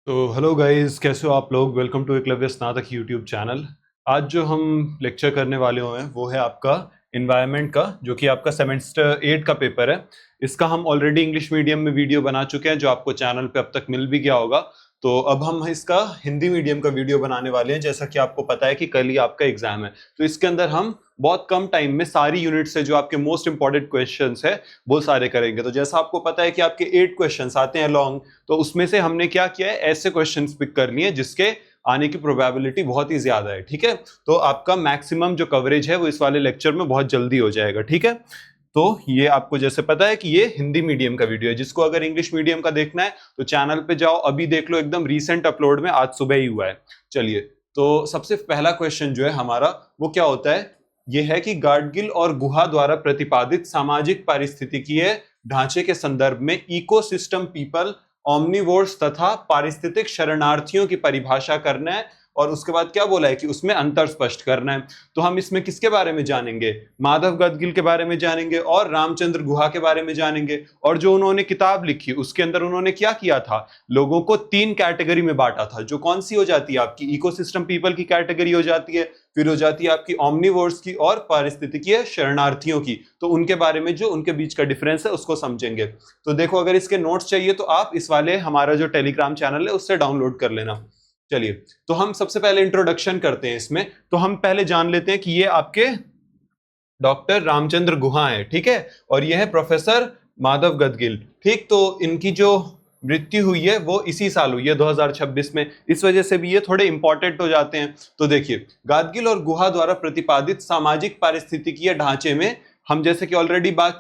तो hello guys, कैसे हो आप लोग। वेलकम टू एकलव्य स्नातक यूट्यूब चैनल। आज जो हम लेक्चर करने वाले हैं वो है आपका इन्वायरमेंट का, जो कि आपका सेमेस्टर 8 का पेपर है। इसका हम ऑलरेडी इंग्लिश मीडियम में वीडियो बना चुके हैं, जो आपको चैनल पे अब तक मिल भी गया होगा। तो अब हम इसका हिंदी मीडियम का वीडियो बनाने वाले हैं। जैसा कि आपको पता है कि कल ही आपका एग्जाम है, तो इसके अंदर हम बहुत कम टाइम में सारी यूनिट से जो आपके मोस्ट इंपॉर्टेंट क्वेश्चंस है वो सारे करेंगे। तो जैसा आपको पता है कि आपके 8 क्वेश्चंस आते हैं लॉन्ग, तो उसमें से हमने क्या किया है, ऐसे क्वेश्चंस पिक कर लिए जिसके आने की प्रोबेबिलिटी बहुत ही ज्यादा है। ठीक है, तो आपका मैक्सिमम जो कवरेज है वो इस वाले लेक्चर में बहुत जल्दी हो जाएगा। ठीक है, तो ये आपको जैसे पता है कि ये हिंदी मीडियम का वीडियो है। जिसको अगर इंग्लिश मीडियम का देखना है तो चैनल पे जाओ, अभी देख लो, एकदम रीसेंट अपलोड में आज सुबह ही हुआ है। चलिए, तो सबसे पहला क्वेश्चन जो है हमारा वो क्या होता है, ये है कि गाडगिल और गुहा द्वारा प्रतिपादित सामाजिक पारिस्थितिकीय ढांचे के संदर्भ में इकोसिस्टम पीपल, ओमनिवोर्स तथा पारिस्थितिक शरणार्थियों की परिभाषा करना है। और उसके बाद क्या बोला है कि उसमें अंतर स्पष्ट करना है। तो हम इसमें किसके बारे में जानेंगे, माधव गाडगिल के बारे में जानेंगे और रामचंद्र गुहा के बारे में जानेंगे। और जो उन्होंने किताब लिखी उसके अंदर उन्होंने क्या किया था, लोगों को 3 कैटेगरी में बांटा था। जो कौन सी हो जाती है, आपकी इकोसिस्टम पीपल की कैटेगरी हो जाती है, फिर हो जाती है आपकी ओमनिवोर्स की और पारिस्थितिकीय शरणार्थियों की। तो उनके बारे में जो उनके बीच का डिफरेंस है उसको समझेंगे। तो देखो, अगर इसके नोट्स चाहिए तो आप इस वाले हमारा जो टेलीग्राम चैनल है उससे डाउनलोड कर लेना। चलिए, तो हम सबसे पहले इंट्रोडक्शन करते हैं इसमें। तो हम पहले जान लेते हैं कि ये आपके डॉक्टर रामचंद्र गुहा है। ठीक है, और ये है प्रोफेसर माधव गाडगिल। ठीक, तो इनकी जो मृत्यु हुई है वो इसी साल हुई है 2026 में। इस वजह से भी ये थोड़े इंपॉर्टेंट हो जाते हैं। तो देखिए, गाडगिल और गुहा द्वारा प्रतिपादित सामाजिक पारिस्थितिकीय ढांचे में हम जैसे कि ऑलरेडी बात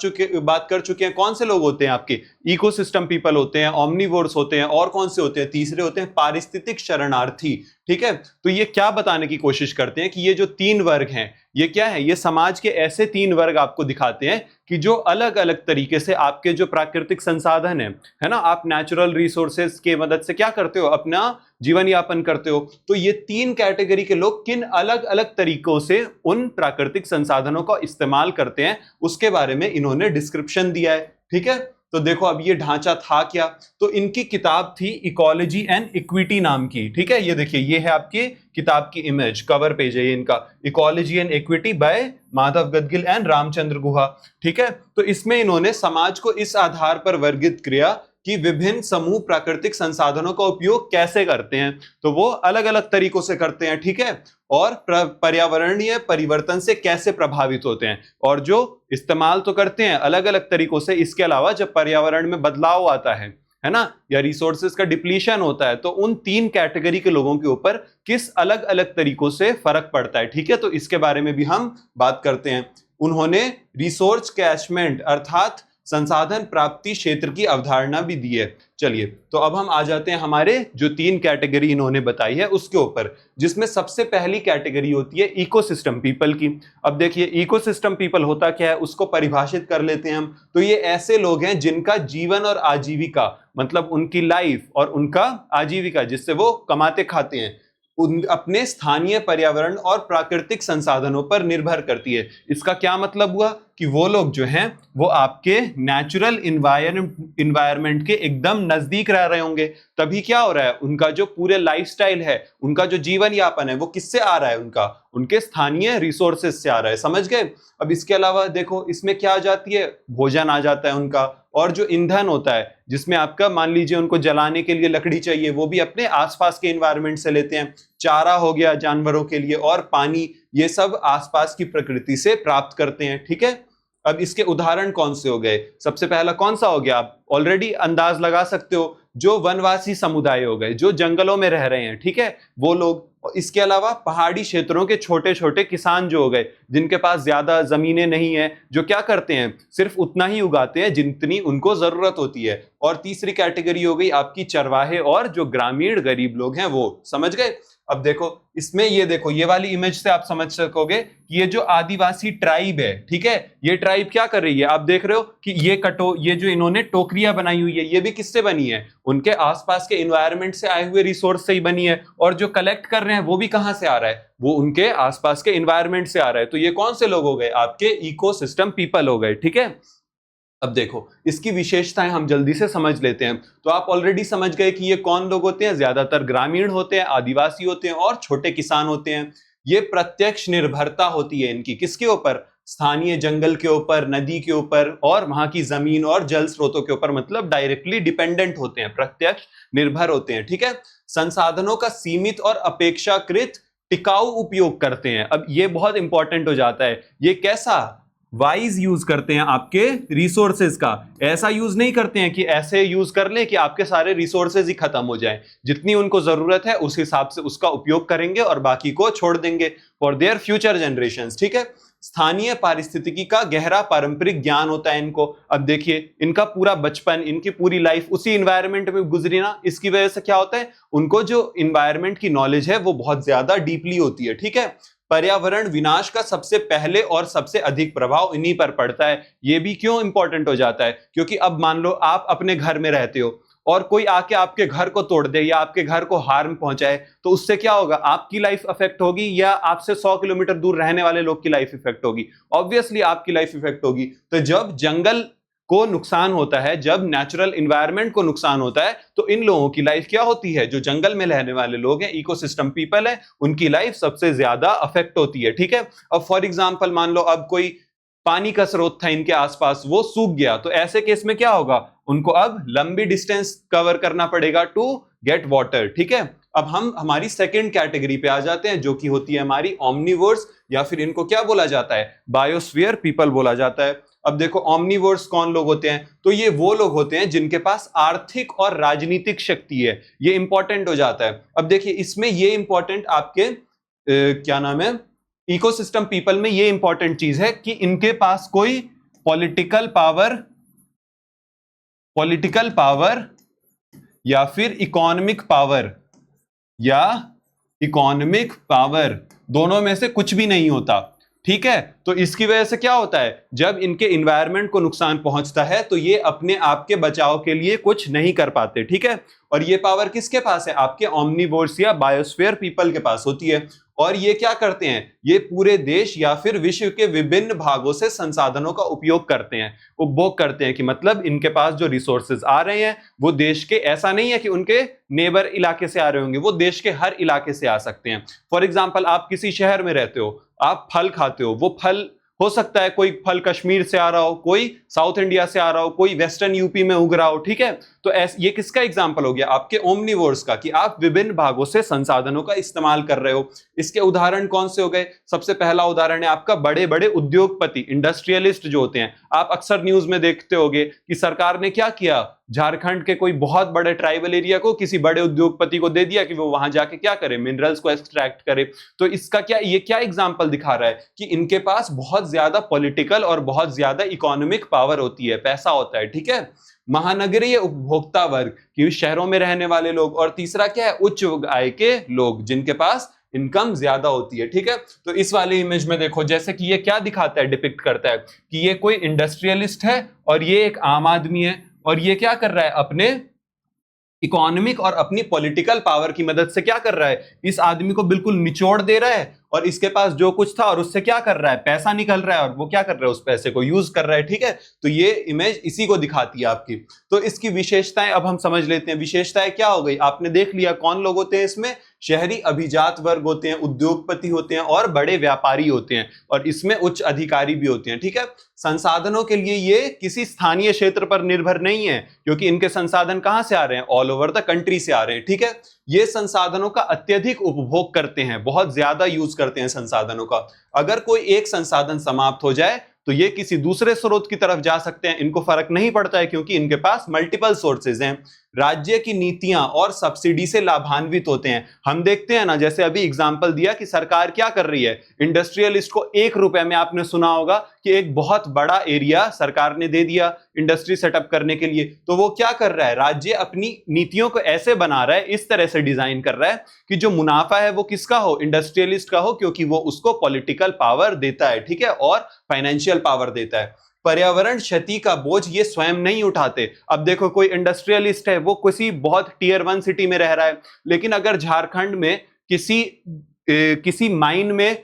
कर चुके हैं, कौन से लोग होते हैं आपके, इकोसिस्टम पीपल होते हैं, ओमनिवोर्स होते हैं, और कौन से होते हैं, तीसरे होते हैं पारिस्थितिक शरणार्थी। ठीक है, तो ये क्या बताने की कोशिश करते हैं कि ये जो 3 वर्ग हैं ये क्या है, ये समाज के ऐसे 3 वर्ग आपको दिखाते हैं कि जो अलग अलग तरीके से आपके जो प्राकृतिक संसाधन है ना, आप नेचुरल रिसोर्सेज के मदद से क्या करते हो, अपना जीवन यापन करते हो। तो ये 3 कैटेगरी के लोग किन अलग अलग तरीकों से उन प्राकृतिक संसाधनों का इस्तेमाल करते हैं उसके बारे में इन्होंने डिस्क्रिप्शन दिया है। ठीक है, तो देखो अब ये ढांचा था क्या। तो इनकी किताब थी इकोलॉजी एंड इक्विटी नाम की। ठीक है, ये देखिए, ये है आपकी किताब की इमेज, कवर पेज है ये इनका, ecology and equity by Madhav Gadgil and Ramachandra Guha. ठीक है, तो इसमें इन्होंने समाज को इस आधार पर वर्गित किया कि विभिन्न समूह प्राकृतिक संसाधनों का उपयोग कैसे करते हैं। तो वो अलग अलग तरीकों से करते हैं। ठीक है, और पर्यावरणीय परिवर्तन से कैसे प्रभावित होते हैं। और जो इस्तेमाल तो करते हैं अलग अलग तरीकों से, इसके अलावा जब पर्यावरण में बदलाव आता है ना, या रिसोर्सेज का डिप्लीशन होता है, तो उन 3 कैटेगरी के लोगों के ऊपर किस अलग अलग तरीकों से फर्क पड़ता है। ठीक है, तो इसके बारे में भी हम बात करते हैं। उन्होंने रिसोर्स कैचमेंट अर्थात संसाधन प्राप्ति क्षेत्र की अवधारणा भी दी है। चलिए, तो अब हम आ जाते हैं हमारे जो 3 कैटेगरी इन्होंने बताई है उसके ऊपर, जिसमें सबसे पहली कैटेगरी होती है इकोसिस्टम पीपल की। अब देखिए, इकोसिस्टम पीपल होता क्या है उसको परिभाषित कर लेते हैं हम। तो ये ऐसे लोग हैं जिनका जीवन और आजीविका, मतलब उनकी लाइफ और उनका आजीविका जिससे वो कमाते खाते हैं, अपने स्थानीय पर्यावरण और प्राकृतिक संसाधनों पर निर्भर करती है। इसका क्या मतलब हुआ कि वो लोग जो हैं वो आपके नेचुरल इन्वायरमेंट के एकदम नजदीक रह रहे होंगे। तभी क्या हो रहा है, उनका जो पूरे लाइफस्टाइल है, उनका जो जीवन यापन है वो किससे आ रहा है, उनके स्थानीय रिसोर्सेज से आ रहा है। समझ गए। अब इसके अलावा देखो, इसमें क्या आ जाती है, भोजन आ जाता है उनका, और जो ईंधन होता है जिसमें आपका मान लीजिए उनको जलाने के लिए लकड़ी चाहिए, वो भी अपने आसपास के एनवायरनमेंट से लेते हैं। चारा हो गया जानवरों के लिए, और पानी, ये सब आसपास की प्रकृति से प्राप्त करते हैं। ठीक है, अब इसके उदाहरण कौन से हो गए, सबसे पहला कौन सा हो गया, आप ऑलरेडी अंदाज लगा सकते हो, जो वनवासी समुदाय हो गए, जो जंगलों में रह रहे हैं। ठीक है, वो लोग। इसके अलावा पहाड़ी क्षेत्रों के छोटे छोटे किसान जो हो गए, जिनके पास ज्यादा जमीनें नहीं है, जो क्या करते हैं, सिर्फ उतना ही उगाते हैं जितनी उनको जरूरत होती है। और तीसरी कैटेगरी हो गई आपकी चरवाहे और जो ग्रामीण गरीब लोग हैं वो। समझ गए। अब देखो, इसमें ये देखो, ये वाली इमेज से आप समझ सकोगे कि ये जो आदिवासी ट्राइब है, ठीक है, ये ट्राइब क्या कर रही है, आप देख रहे हो कि ये जो इन्होंने टोकरियां बनाई हुई है, ये भी किससे बनी है, उनके आसपास के एनवायरनमेंट से आए हुए रिसोर्स से ही बनी है। और जो कलेक्ट कर रहे हैं वो भी कहां से आ रहा है, वो उनके आसपास के एनवायरनमेंट से आ रहा है। तो ये कौन से लोग हो गए, आपके इकोसिस्टम पीपल हो गए। ठीक है, अब देखो इसकी विशेषताएं हम जल्दी से समझ लेते हैं। तो आप ऑलरेडी समझ गए कि ये कौन लोग होते हैं, ज्यादातर ग्रामीण होते हैं, आदिवासी होते हैं और छोटे किसान होते हैं। ये प्रत्यक्ष निर्भरता होती है इनकी किसके ऊपर, स्थानीय जंगल के ऊपर, नदी के ऊपर और वहां की जमीन और जल स्रोतों के ऊपर, मतलब डायरेक्टली डिपेंडेंट होते हैं, प्रत्यक्ष निर्भर होते हैं। ठीक है, संसाधनों का सीमित और अपेक्षाकृत टिकाऊ उपयोग करते हैं। अब ये बहुत इंपॉर्टेंट हो जाता है, ये कैसा, वाइज यूज करते हैं आपके रिसोर्सेज का। ऐसा यूज नहीं करते हैं कि ऐसे यूज कर लें कि आपके सारे रिसोर्सेज ही खत्म हो जाएं, जितनी उनको जरूरत है उस हिसाब से उसका उपयोग करेंगे और बाकी को छोड़ देंगे फॉर देयर फ्यूचर जनरेशंस। ठीक है, स्थानीय पारिस्थितिकी का गहरा पारंपरिक ज्ञान होता है इनको। अब देखिए इनका पूरा बचपन, इनकी पूरी लाइफ उसी इन्वायरमेंट में गुजरी ना, इसकी वजह से क्या होता है, उनको जो इन्वायरमेंट की नॉलेज है वो बहुत ज्यादा डीपली होती है। ठीक है, पर्यावरण विनाश का सबसे पहले और सबसे अधिक प्रभाव इन्हीं पर पड़ता है। ये भी क्यों इंपॉर्टेंट हो जाता है, क्योंकि अब मान लो आप अपने घर में रहते हो और कोई आके आपके घर को तोड़ दे या आपके घर को हार्म पहुंचाए, तो उससे क्या होगा, आपकी लाइफ अफेक्ट होगी या आपसे 100 किलोमीटर दूर रहने वाले लोग की लाइफ इफेक्ट होगी, ऑब्वियसली आपकी लाइफ इफेक्ट होगी। तो जब जंगल को नुकसान होता है, जब नेचुरल एनवायरनमेंट को नुकसान होता है, तो इन लोगों की लाइफ क्या होती है, जो जंगल में रहने वाले लोग हैं, इकोसिस्टम पीपल है, उनकी लाइफ सबसे ज्यादा अफेक्ट होती है। ठीक है, अब फॉर एग्जांपल मान लो अब कोई पानी का स्रोत था इनके आसपास, वो सूख गया, तो ऐसे केस में क्या होगा, उनको अब लंबी डिस्टेंस कवर करना पड़ेगा टू गेट वाटर। ठीक है, अब हम हमारी सेकेंड कैटेगरी पे आ जाते हैं, जो कि होती है हमारी ओमनिवोर्स, या फिर इनको क्या बोला जाता है, बायोस्फीयर पीपल बोला जाता है। अब देखो ओमनिवोर्स कौन लोग होते हैं, तो ये वो लोग होते हैं जिनके पास आर्थिक और राजनीतिक शक्ति है। ये इंपॉर्टेंट हो जाता है। अब देखिए इसमें ये इंपॉर्टेंट आपके क्या नाम है, इकोसिस्टम पीपल में ये इंपॉर्टेंट चीज है कि इनके पास कोई पॉलिटिकल पावर या फिर इकोनॉमिक पावर दोनों में से कुछ भी नहीं होता। ठीक है, तो इसकी वजह से क्या होता है, जब इनके एनवायरनमेंट को नुकसान पहुंचता है तो ये अपने आप के बचाव के लिए कुछ नहीं कर पाते। ठीक है, और ये पावर किसके पास है, आपके ओमनिवोर्स या बायोस्फीयर पीपल के पास होती है। और ये क्या करते हैं, ये पूरे देश या फिर विश्व के विभिन्न भागों से संसाधनों का उपयोग करते हैं, उपभोग करते हैं, कि मतलब इनके पास जो रिसोर्सेज आ रहे हैं वो देश के, ऐसा नहीं है कि उनके नेबर इलाके से आ रहे होंगे, वो देश के हर इलाके से आ सकते हैं। फॉर एग्जाम्पल आप किसी शहर में रहते हो, आप फल खाते हो, वो फल हो सकता है कोई फल कश्मीर से आ रहा हो, कोई साउथ इंडिया से आ रहा हो, कोई वेस्टर्न यूपी में उग रहा हो। ठीक है, तो ये किसका एग्जांपल हो गया, आपके ओमनिवोर्स का, कि आप विभिन्न भागों से संसाधनों का इस्तेमाल कर रहे हो। इसके उदाहरण कौन से हो गए, सबसे पहला उदाहरण है आपका बड़े बड़े उद्योगपति, इंडस्ट्रियलिस्ट जो होते हैं। आप अक्सर न्यूज में देखते होंगे कि सरकार ने क्या किया, झारखंड के कोई बहुत बड़े ट्राइबल एरिया को किसी बड़े उद्योगपति को दे दिया कि वो वहां जाके क्या करे, मिनरल्स को एक्सट्रैक्ट करे। तो इसका क्या, ये क्या एग्जांपल दिखा रहा है कि इनके पास बहुत ज्यादा पॉलिटिकल और बहुत ज्यादा इकोनॉमिक पावर होती है, पैसा होता है। ठीक है, महानगरीय उपभोक्ता वर्ग कि शहरों में रहने वाले लोग, और तीसरा क्या है, उच्च आय के लोग जिनके पास इनकम ज्यादा होती है। ठीक है, तो इस वाले इमेज में देखो जैसे कि ये क्या दिखाता है, डिपिक्ट करता है कि ये कोई इंडस्ट्रियलिस्ट है और ये एक आम आदमी है, और ये क्या कर रहा है, अपने इकोनॉमिक और अपनी पॉलिटिकल पावर की मदद से क्या कर रहा है, इस आदमी को बिल्कुल निचोड़ दे रहा है, और इसके पास जो कुछ था और उससे क्या कर रहा है, पैसा निकल रहा है, और वो क्या कर रहा है, उस पैसे को यूज कर रहा है। ठीक है, तो ये इमेज इसी को दिखाती है आपकी। तो इसकी विशेषताएं अब हम समझ लेते हैं। विशेषताएं क्या हो गई, आपने देख लिया कौन लोग होते हैं इसमें, शहरी अभिजात वर्ग होते हैं, उद्योगपति होते हैं और बड़े व्यापारी होते हैं, और इसमें उच्च अधिकारी भी होते हैं। ठीक है, संसाधनों के लिए ये किसी स्थानीय क्षेत्र पर निर्भर नहीं है, क्योंकि इनके संसाधन कहां से आ रहे हैं, ऑल ओवर द कंट्री से आ रहे हैं। ठीक है, ये संसाधनों का अत्यधिक उपभोग करते हैं, बहुत ज्यादा यूज करते हैं संसाधनों का। अगर कोई एक संसाधन समाप्त हो जाए तो ये किसी दूसरे स्रोत की तरफ जा सकते हैं, इनको फर्क नहीं पड़ता है, क्योंकि इनके पास मल्टीपल सोर्सेज हैं। राज्य की नीतियां और सब्सिडी से लाभान्वित होते हैं। हम देखते हैं ना, जैसे अभी एग्जांपल दिया कि सरकार क्या कर रही है, इंडस्ट्रियलिस्ट को 1 रुपए में, आपने सुना होगा कि एक बहुत बड़ा एरिया सरकार ने दे दिया इंडस्ट्री सेटअप करने के लिए, तो वो क्या कर रहा है, राज्य अपनी नीतियों को ऐसे बना रहा है, इस तरह से डिजाइन कर रहा है कि जो मुनाफा है वो किसका हो, इंडस्ट्रियलिस्ट का हो, क्योंकि वो उसको पॉलिटिकल पावर देता है। ठीक है, और फाइनेंशियल पावर देता है। पर्यावरण क्षति का बोझ ये स्वयं नहीं उठाते। अब देखो कोई इंडस्ट्रियलिस्ट है, वो किसी बहुत टियर 1 सिटी में रह रहा है, लेकिन अगर झारखंड में किसी माइन में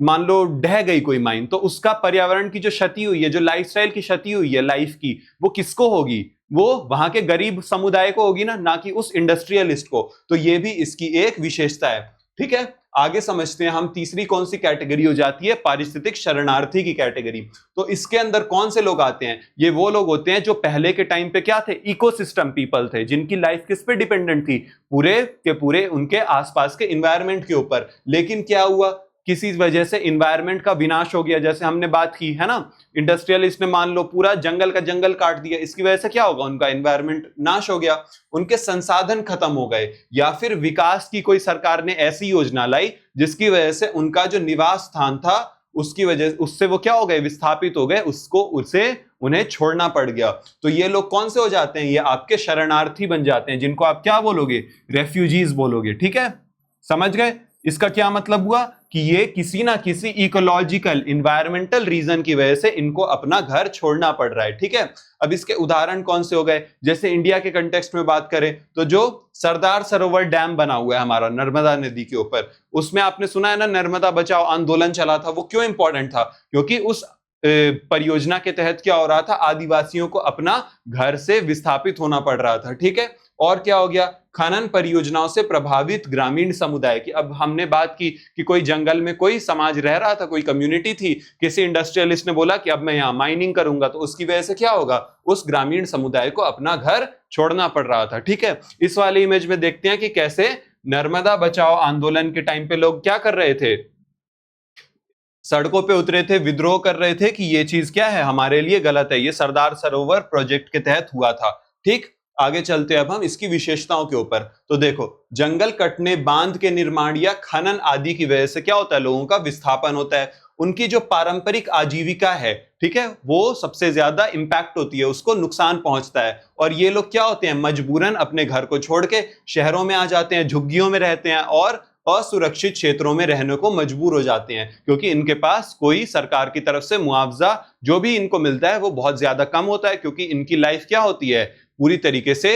मान लो ढह गई कोई माइन, तो उसका पर्यावरण की जो क्षति हुई है, जो लाइफस्टाइल की क्षति हुई है लाइफ की, वो किसको होगी? वो वहां के गरीब समुदाय को होगी ना कि उस इंडस्ट्रियलिस्ट को। तो ये भी इसकी एक विशेषता है। ठीक है, आगे समझते हैं हम। तीसरी कौन सी कैटेगरी हो जाती है? पारिस्थितिक शरणार्थी की कैटेगरी। तो इसके अंदर कौन से लोग आते हैं? ये वो लोग होते हैं जो पहले के टाइम पे क्या थे? इकोसिस्टम पीपल थे, जिनकी लाइफ किस पे डिपेंडेंट थी? पूरे के पूरे उनके आसपास के इन्वायरमेंट के ऊपर। लेकिन क्या हुआ? किसी वजह से इन्वायरमेंट का विनाश हो गया, जैसे हमने बात की है ना, इंडस्ट्रियलिस्ट ने मान लो पूरा जंगल का जंगल काट दिया, इसकी वजह से क्या होगा? उनका इन्वायरमेंट नाश हो गया, उनके संसाधन खत्म हो गए। या फिर विकास की कोई सरकार ने ऐसी योजना लाई जिसकी वजह से उनका जो निवास स्थान था उसकी वजह उससे वो क्या हो गए? विस्थापित हो गए, उसे उन्हें छोड़ना पड़ गया। तो ये लोग कौन से हो जाते हैं? ये आपके शरणार्थी बन जाते हैं, जिनको आप क्या बोलोगे? रेफ्यूजीज बोलोगे। ठीक है, समझ गए? इसका क्या मतलब हुआ कि ये किसी ना किसी इकोलॉजिकल इन्वायरमेंटल रीजन की वजह से इनको अपना घर छोड़ना पड़ रहा है। ठीक है, अब इसके उदाहरण कौन से हो गए? जैसे इंडिया के कंटेक्स्ट में बात करें तो जो सरदार सरोवर डैम बना हुआ है हमारा नर्मदा नदी के ऊपर, उसमें आपने सुना है ना, नर्मदा बचाओ आंदोलन चला था। वो क्यों इंपॉर्टेंट था? क्योंकि उस परियोजना के तहत क्या हो रहा था? आदिवासियों को अपना घर से विस्थापित होना पड़ रहा था। ठीक है, और क्या हो गया? खनन परियोजनाओं से प्रभावित ग्रामीण समुदाय की। अब हमने बात की कि कोई जंगल में कोई समाज रह रहा था, कोई कम्युनिटी थी, किसी इंडस्ट्रियलिस्ट ने बोला कि अब मैं यहाँ माइनिंग करूंगा, तो उसकी वजह से क्या होगा? उस ग्रामीण समुदाय को अपना घर छोड़ना पड़ रहा था। ठीक है, इस वाले इमेज में देखते हैं कि कैसे नर्मदा बचाओ आंदोलन के टाइम पे लोग क्या कर रहे थे? सड़कों पे उतरे थे, विद्रोह कर रहे थे कि ये चीज क्या है? हमारे लिए गलत है। ये सरदार सरोवर प्रोजेक्ट के तहत हुआ था। ठीक, आगे चलते हैं अब हम इसकी विशेषताओं के ऊपर। तो देखो, जंगल कटने, बांध के निर्माण या खनन आदि की वजह से क्या होता है? लोगों का विस्थापन होता है। उनकी जो पारंपरिक आजीविका है, ठीक है, वो सबसे ज्यादा इंपैक्ट होती है, उसको नुकसान पहुंचता है। और ये लोग क्या होते हैं? मजबूरन अपने घर को छोड़ के शहरों में आ जाते हैं, झुग्गियों में रहते हैं और असुरक्षित क्षेत्रों में रहने को मजबूर हो जाते हैं, क्योंकि इनके पास कोई सरकार की तरफ से मुआवजा जो भी इनको मिलता है वो बहुत ज्यादा कम होता है, क्योंकि इनकी लाइफ क्या होती है? पूरी तरीके से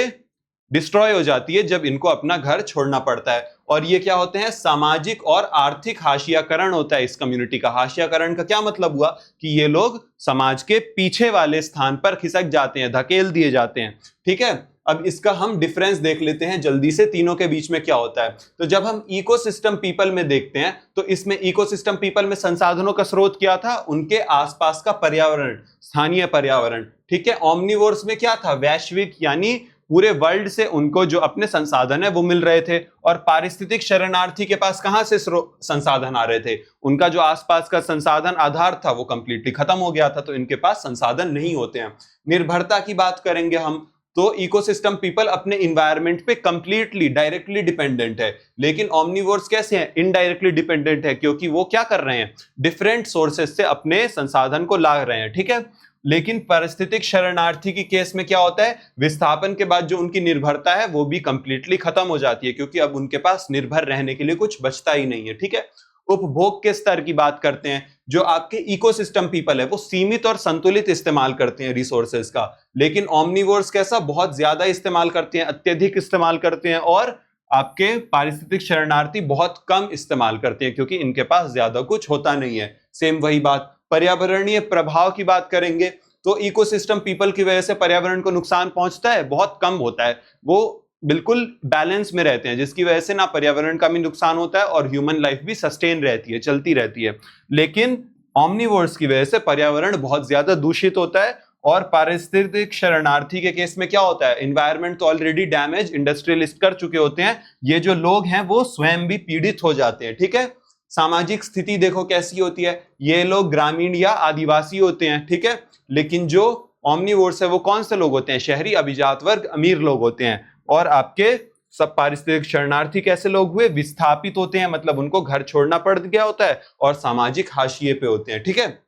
डिस्ट्रॉय हो जाती है जब इनको अपना घर छोड़ना पड़ता है। और ये क्या होते हैं? सामाजिक और आर्थिक हाशियाकरण होता है इस कम्युनिटी का। हाशियाकरण का क्या मतलब हुआ? कि ये लोग समाज के पीछे वाले स्थान पर खिसक जाते हैं, धकेल दिए जाते हैं। ठीक है, अब इसका हम डिफरेंस देख लेते हैं जल्दी से, तीनों के बीच में क्या होता है। तो जब हम इकोसिस्टम पीपल में देखते हैं तो इसमें इकोसिस्टम पीपल में संसाधनों का स्रोत क्या था? उनके आसपास का पर्यावरण, स्थानीय पर्यावरण। ठीक है, ओमनिवोर्स में क्या था? वैश्विक, यानी पूरे वर्ल्ड से उनको जो अपने संसाधन है वो मिल रहे थे। और पारिस्थितिक शरणार्थी के पास कहां से संसाधन आ रहे थे? उनका जो आसपास का संसाधन आधार था वो कंप्लीटली खत्म हो गया था, तो इनके पास संसाधन नहीं होते हैं। निर्भरता की बात करेंगे हम, तो इकोसिस्टम पीपल अपने इन्वायरमेंट पे कंप्लीटली डायरेक्टली डिपेंडेंट है। लेकिन ओमनिवोर्स कैसे हैं? इनडायरेक्टली डिपेंडेंट है, क्योंकि वो क्या कर रहे हैं? डिफरेंट सोर्सेस से अपने संसाधन को ला रहे हैं। ठीक है, लेकिन पारिस्थितिक शरणार्थी की केस में क्या होता है? विस्थापन के बाद जो उनकी निर्भरता है वो भी कंप्लीटली खत्म हो जाती है, क्योंकि अब उनके पास निर्भर रहने के लिए कुछ बचता ही नहीं है। ठीक है, उपभोग के स्तर की बात करते हैं। जो आपके इकोसिस्टम पीपल है वो सीमित और संतुलित इस्तेमाल करते हैं रिसोर्सेज का, लेकिन ओमनिवोर्स कैसा? बहुत ज्यादा इस्तेमाल करते हैं, अत्यधिक इस्तेमाल करते हैं। और आपके पारिस्थितिक शरणार्थी बहुत कम इस्तेमाल करते हैं, क्योंकि इनके पास ज्यादा कुछ होता नहीं है। सेम वही बात पर्यावरणीय प्रभाव की बात करेंगे, तो इकोसिस्टम पीपल की वजह से पर्यावरण को नुकसान पहुंचता है, बहुत कम होता है। वो बिल्कुल बैलेंस में रहते हैं, जिसकी वजह से ना पर्यावरण का भी नुकसान होता है और ह्यूमन लाइफ भी सस्टेन रहती है, चलती रहती है। लेकिन ओमनिवोर्स की वजह से पर्यावरण बहुत ज्यादा दूषित होता है। और पारिस्थितिक शरणार्थी के केस में क्या होता है? एनवायरनमेंट तो ऑलरेडी डैमेज इंडस्ट्रियलिस्ट कर चुके होते हैं, ये जो लोग हैं वो स्वयं भी पीड़ित हो जाते हैं। ठीक है, सामाजिक स्थिति देखो कैसी होती है। ये लोग ग्रामीण या आदिवासी होते हैं, ठीक है, लेकिन जो ओमनिवोर्स है वो कौन से लोग होते हैं? शहरी, अभिजात वर्ग, अमीर लोग होते हैं। और आपके सब पारिस्थितिक शरणार्थी कैसे लोग हुए? विस्थापित होते हैं, मतलब उनको घर छोड़ना पड़ गया होता है और सामाजिक हाशिए पे होते हैं। ठीक है,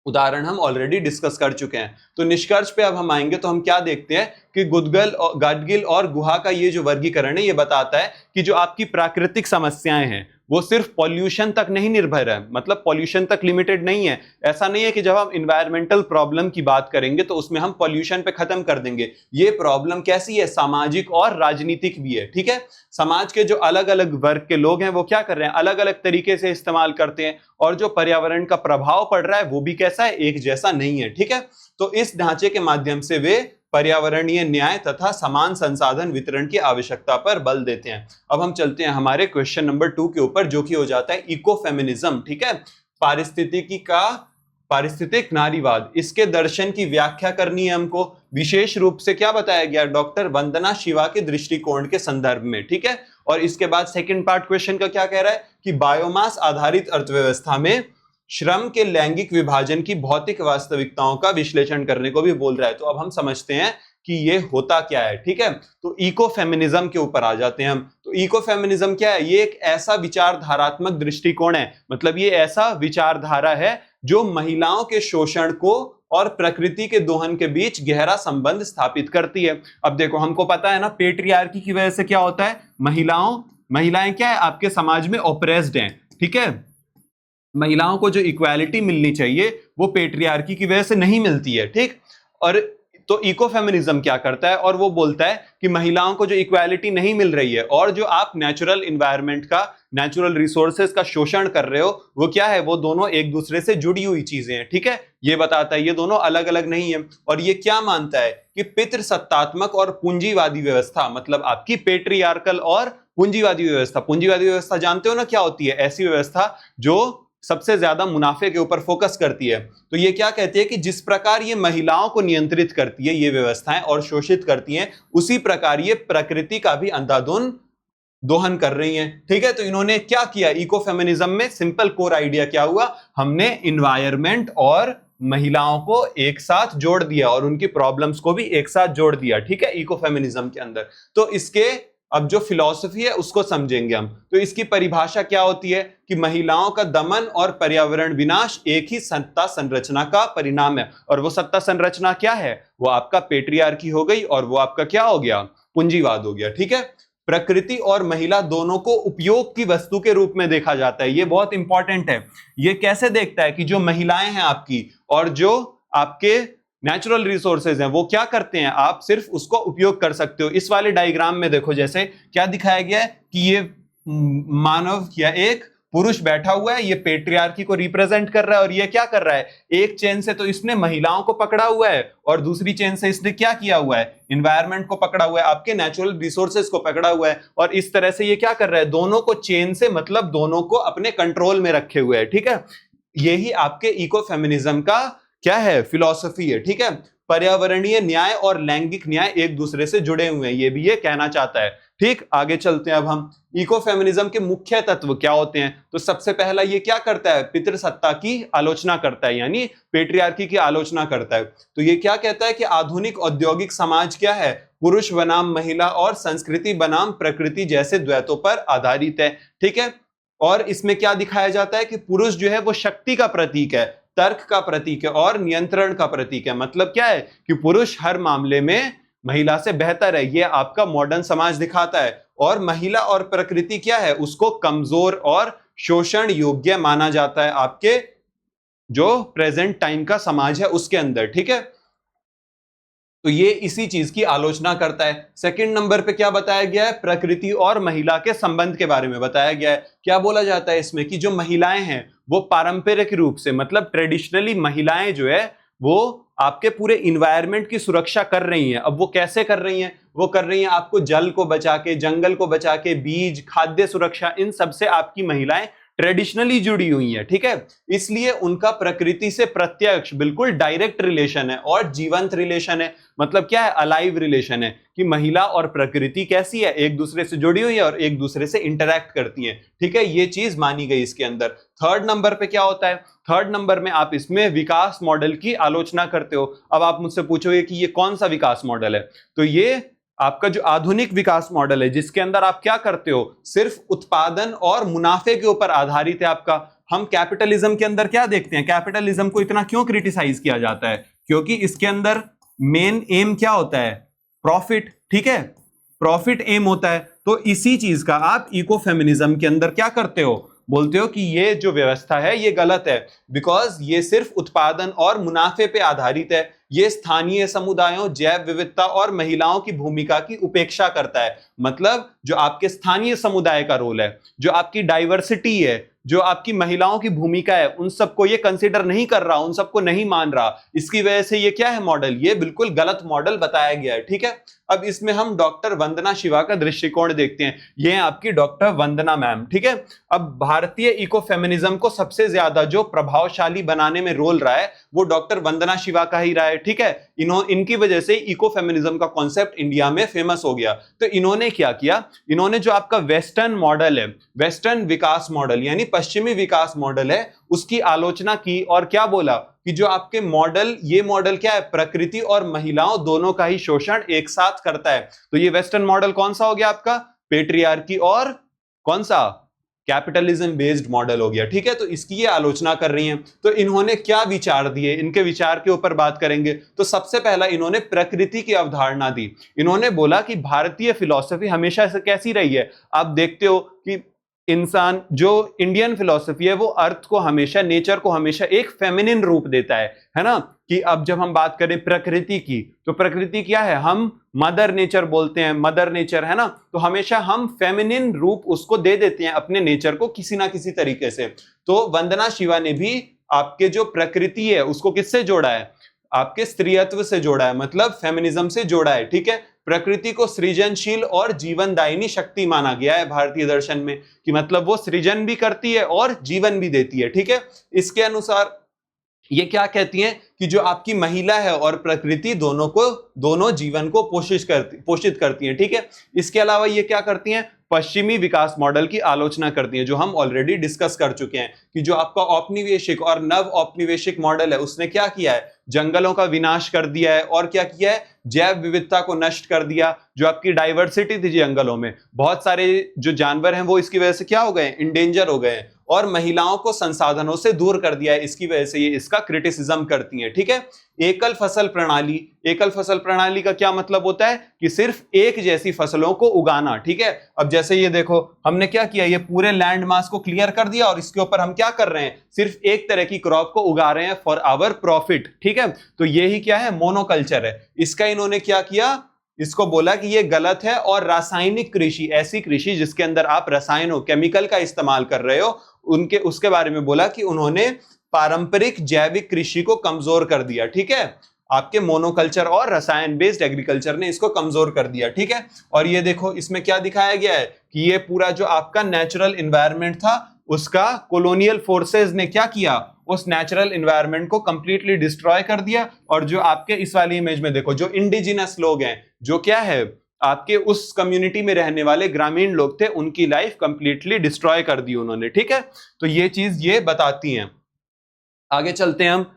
उदाहरण हम ऑलरेडी डिस्कस कर चुके हैं। तो निष्कर्ष पे अब हम आएंगे तो हम क्या देखते हैं कि गाडगिल और गुहा का ये जो वर्गीकरण है ये बताता है कि जो आपकी प्राकृतिक समस्याएं हैं वो सिर्फ पॉल्यूशन तक नहीं निर्भर है, मतलब पॉल्यूशन तक लिमिटेड नहीं है। ऐसा नहीं है कि जब हम इन्वायरमेंटल प्रॉब्लम की बात करेंगे तो उसमें हम पॉल्यूशन पे खत्म कर देंगे। ये प्रॉब्लम कैसी है, सामाजिक और राजनीतिक भी है, ठीक है। समाज के जो अलग अलग वर्ग के लोग हैं वो क्या कर रहे हैं, अलग अलग तरीके से इस्तेमाल करते हैं, और जो पर्यावरण का प्रभाव पड़ रहा है वो भी कैसा है, एक जैसा नहीं है, ठीक है। तो इस ढांचे के माध्यम से वे पर्यावरणीय न्याय तथा समान संसाधन वितरण की आवश्यकता पर बल देते हैं। अब हम चलते हैं हमारे क्वेश्चन नंबर 2 के ऊपर, जो कि हो जाता है इकोफेमिनिज्म, ठीक है। पारिस्थितिक नारीवाद, इसके दर्शन की व्याख्या करनी है हमको। विशेष रूप से क्या बताया गया, डॉक्टर वंदना शिवा के दृष्टिकोण के संदर्भ में, ठीक है। और इसके बाद सेकंड पार्ट क्वेश्चन का क्या कह रहा है कि बायोमास आधारित अर्थव्यवस्था में श्रम के लैंगिक विभाजन की भौतिक वास्तविकताओं का विश्लेषण करने को भी बोल रहा है। तो अब हम समझते हैं कि ये होता क्या है, ठीक है। तो इकोफेमिनिज्म के ऊपर आ जाते हैं हम। तो इकोफेमिनिज्म क्या है, ये एक ऐसा विचारधारात्मक दृष्टिकोण है, मतलब ये ऐसा विचारधारा है जो महिलाओं के शोषण को और प्रकृति के दोहन के बीच गहरा संबंध स्थापित करती है। अब देखो, हमको पता है ना, पेट्रियार्की की वजह से क्या होता है, महिलाएं क्या है, आपके समाज में ऑप्रेस्ड हैं, ठीक है। महिलाओं को जो इक्वालिटी मिलनी चाहिए वो पेट्रियार्की की वजह से नहीं मिलती है, ठीक। और तो इकोफेमिनिज्म क्या करता है, और वो बोलता है कि महिलाओं को जो इक्वालिटी नहीं मिल रही है और जो आप नेचुरल इन्वायरमेंट का, नेचुरल रिसोर्सेज का शोषण कर रहे हो, वो क्या है, वो दोनों एक दूसरे से जुड़ी हुई चीजें हैं, ठीक है। ये बताता है ये दोनों अलग अलग नहीं है। और ये क्या मानता है कि पितृसत्तात्मक और पूंजीवादी व्यवस्था, मतलब आपकी पेट्रियार्कल और पूंजीवादी व्यवस्था, पूंजीवादी व्यवस्था जानते हो ना क्या होती है, ऐसी व्यवस्था जो सबसे ज्यादा मुनाफे के ऊपर फोकस करती है। तो ये क्या कहती है कि जिस प्रकार ये महिलाओं को नियंत्रित करती है ये व्यवस्थाएं और शोषित करती हैं, उसी प्रकार ये प्रकृति का भी अंधाधुंध दोहन कर रही हैं, ठीक है। तो इन्होंने क्या किया, इकोफेमिनिज्म में सिंपल कोर आइडिया क्या हुआ, हमने इन्वायरमेंट और महिलाओं को एक साथ जोड़ दिया और उनकी प्रॉब्लम्स को भी एक साथ जोड़ दिया, ठीक है, इकोफेमिनिज्म के अंदर। तो इसके अब जो फिलॉसफी है उसको समझेंगे हम। तो इसकी परिभाषा क्या होती है कि महिलाओं का दमन और पर्यावरण विनाश एक ही सत्ता संरचना का परिणाम है। और वो सत्ता संरचना क्या है, वो आपका पेट्रियार्की हो गई और वो आपका क्या हो गया, पूंजीवाद हो गया, ठीक है। प्रकृति और महिला दोनों को उपयोग की वस्तु के रूप में देखा जाता है, ये बहुत इंपॉर्टेंट है। ये कैसे देखता है कि जो महिलाएं हैं आपकी और जो आपके नेचुरल रिसोर्सेज हैं वो क्या करते हैं, आप सिर्फ उसको उपयोग कर सकते हो। इस वाले डायग्राम में देखो, जैसे क्या दिखाया गया है कि ये मानव या एक पुरुष बैठा हुआ है, ये पेट्रियार्की को रिप्रेजेंट कर रहा है, और ये क्या कर रहा है, एक चेन से तो इसने महिलाओं को पकड़ा हुआ है और दूसरी चेन से इसने क्या किया हुआ है, इन्वायरमेंट को पकड़ा हुआ है, आपके नेचुरल रिसोर्सेज को पकड़ा हुआ है। और इस तरह से ये क्या कर रहा है, दोनों को चेन से, मतलब दोनों को अपने कंट्रोल में रखे हुए है, ठीक है। यही आपके इकोफेमिनिज्म का क्या है, फिलॉसफी है, ठीक है। पर्यावरणीय न्याय और लैंगिक न्याय एक दूसरे से जुड़े हुए हैं, ये भी ये कहना चाहता है, ठीक। आगे चलते हैं अब हम, इकोफेमिनिज्म के मुख्य तत्व क्या होते हैं। तो सबसे पहला ये क्या करता है, पितृसत्ता की आलोचना करता है, यानी पेट्रियार्की की आलोचना करता है। तो ये क्या कहता है कि आधुनिक औद्योगिक समाज क्या है, पुरुष बनाम महिला और संस्कृति बनाम प्रकृति जैसे द्वैतों पर आधारित है, ठीक है। और इसमें क्या दिखाया जाता है कि पुरुष जो है वो शक्ति का प्रतीक है, तर्क का प्रतीक है और नियंत्रण का प्रतीक है। मतलब क्या है कि पुरुष हर मामले में महिला से बेहतर है, ये आपका मॉडर्न समाज दिखाता है। और महिला और प्रकृति क्या है, उसको कमजोर और शोषण योग्य माना जाता है आपके जो प्रेजेंट टाइम का समाज है उसके अंदर, ठीक है। तो ये इसी चीज की आलोचना करता है। सेकंड नंबर पे क्या बताया गया है, प्रकृति और महिला के संबंध के बारे में बताया गया है। क्या बोला जाता है इसमें कि जो महिलाएं हैं वो पारंपरिक रूप से, मतलब ट्रेडिशनली महिलाएं जो है वो आपके पूरे इन्वायरमेंट की सुरक्षा कर रही हैं। अब वो कैसे कर रही हैं, वो कर रही हैं आपको जल को बचा के, जंगल को बचा के, बीज, खाद्य सुरक्षा, इन सब से आपकी महिलाएं ट्रेडिशनली जुड़ी हुई है, ठीक है। इसलिए उनका प्रकृति से प्रत्यक्ष, बिल्कुल डायरेक्ट रिलेशन है और जीवंत रिलेशन है। मतलब क्या है, अलाइव रिलेशन है कि महिला और प्रकृति कैसी है, एक दूसरे से जुड़ी हुई है और एक दूसरे से इंटरैक्ट करती है, ठीक है। ये चीज मानी गई इसके अंदर। थर्ड नंबर पे क्या होता है, थर्ड नंबर में आप इसमें विकास मॉडल की आलोचना करते हो। अब आप मुझसे पूछोगे कि ये कौन सा विकास मॉडल है, तो ये आपका जो आधुनिक विकास मॉडल है जिसके अंदर आप क्या करते हो, सिर्फ उत्पादन और मुनाफे के ऊपर आधारित है आपका। हम कैपिटलिज्म के अंदर क्या देखते हैं, कैपिटलिज्म को इतना क्यों क्रिटिसाइज किया जाता है, क्योंकि इसके अंदर मेन एम क्या होता है, प्रॉफिट, ठीक है। प्रॉफिट एम होता है। तो इसी चीज का आप इको फेमिनिज्म के अंदर क्या करते हो, बोलते हो कि ये जो व्यवस्था है ये गलत है, बिकॉज ये सिर्फ उत्पादन और मुनाफे पे आधारित है, ये स्थानीय समुदायों, जैव विविधता और महिलाओं की भूमिका की उपेक्षा करता है। मतलब जो आपके स्थानीय समुदाय का रोल है, जो आपकी डाइवर्सिटी है, जो आपकी महिलाओं की भूमिका है, उन सबको ये कंसिडर नहीं कर रहा, उन सबको नहीं मान रहा। इसकी वजह से ये क्या है मॉडल, ये बिल्कुल गलत मॉडल बताया गया है। ठीक है, अब इसमें हम डॉक्टर वंदना शिवा का दृष्टिकोण देखते हैं। ये है आपकी डॉक्टर वंदना मैम। ठीक है, अब भारतीय इको फेमिनिज्म को सबसे ज्यादा जो प्रभावशाली बनाने में रोल रहा है वो डॉक्टर वंदना शिवा का ही रहा है। ठीक है, इनकी वजह से इको फेमिनिज्म का कॉन्सेप्ट इंडिया में फेमस हो गया। तो इन्होंने क्या किया, इन्होंने जो आपका वेस्टर्न मॉडल है, वेस्टर्न विकास मॉडल यानी पश्चिमी विकास मॉडल है, उसकी आलोचना की और क्या बोला कि जो आपके मॉडल, ये मॉडल क्या है, प्रकृति और महिलाओं दोनों का ही शोषण एक साथ करता है। तो ये वेस्टर्न मॉडल कौन सा हो गया आपका, पेट्रियार्की और कौन सा, कैपिटलिज्म बेस्ड मॉडल हो गया। ठीक है, तो इसकी ये आलोचना कर रही हैं। तो इन्होंने क्या विचार दिए, इनके विचार के ऊपर बात करेंगे। तो सबसे पहला इन्होंने प्रकृति की अवधारणा दी। इन्होंने बोला कि भारतीय फिलॉसफी हमेशा से कैसी रही है, आप देखते हो कि इंसान, जो इंडियन फिलॉसफी है वो अर्थ को हमेशा, नेचर को हमेशा एक फेमिनिन रूप देता है ना। कि अब जब हम बात करें प्रकृति की, तो प्रकृति क्या है, हम मदर नेचर बोलते हैं, मदर नेचर है ना। तो हमेशा हम फेमिनिन रूप उसको दे देते हैं अपने नेचर को किसी ना किसी तरीके से। तो वंदना शिवा ने भी आपके जो प्रकृति है उसको किससे जोड़ा है, आपके स्त्रीत्व से जोड़ा है, मतलब फेमिनिज्म से जोड़ा है। ठीक है, प्रकृति को सृजनशील और जीवनदायिनी शक्ति माना गया है भारतीय दर्शन में, कि मतलब वो सृजन भी करती है और जीवन भी देती है। ठीक है, इसके अनुसार ये क्या कहती हैं कि जो आपकी महिला है और प्रकृति दोनों जीवन को पोषित करती हैं। ठीक है, इसके अलावा ये क्या करती हैं, पश्चिमी विकास मॉडल की आलोचना करती हैं, जो हम ऑलरेडी डिस्कस कर चुके हैं कि जो आपका औपनिवेशिक और नव औपनिवेशिक मॉडल है उसने क्या किया है, जंगलों का विनाश कर दिया है और क्या किया है, जैव विविधता को नष्ट कर दिया। जो आपकी डाइवर्सिटी थी जंगलों में, बहुत सारे जो जानवर हैं वो इसकी वजह से क्या हो गए, इंडेंजर हो गए, और महिलाओं को संसाधनों से दूर कर दिया है। इसकी वजह से ये इसका क्रिटिसिज्म करती हैं। ठीक है, एकल फसल प्रणाली, एकल फसल प्रणाली का क्या मतलब होता है कि सिर्फ एक जैसी फसलों को उगाना। ठीक है, अब जैसे ये देखो हमने क्या किया, ये पूरे लैंड मास को क्लियर कर दिया और इसके ऊपर हम क्या कर रहे हैं, सिर्फ एक तरह की क्रॉप को उगा रहे हैं फॉर आवर प्रॉफिट। ठीक है, तो यही क्या है, मोनोकल्चर है। इसका इन्होंने क्या किया, इसको बोला कि ये गलत है, और रासायनिक कृषि, ऐसी कृषि जिसके अंदर आप रसायनों, केमिकल का इस्तेमाल कर रहे हो, उसके बारे में बोला कि उन्होंने पारंपरिक जैविक कृषि को कमजोर कर दिया। ठीक है, आपके मोनोकल्चर और रसायन बेस्ड एग्रीकल्चर ने इसको कमजोर कर दिया। ठीक है, और ये देखो इसमें क्या दिखाया गया है कि ये पूरा जो आपका नेचुरल एनवायरनमेंट था उसका कॉलोनियल फोर्सेस ने क्या किया, उस नेचुरल एनवायरनमेंट को कंप्लीटली डिस्ट्रॉय कर दिया। और जो आपके इस वाली इमेज में देखो, जो इंडिजिनस लोग हैं, जो क्या है आपके उस कम्युनिटी में रहने वाले ग्रामीण लोग थे, उनकी लाइफ कंप्लीटली डिस्ट्रॉय कर दी उन्होंने। ठीक है, तो ये चीज ये बताती हैं। आगे चलते हैं हम,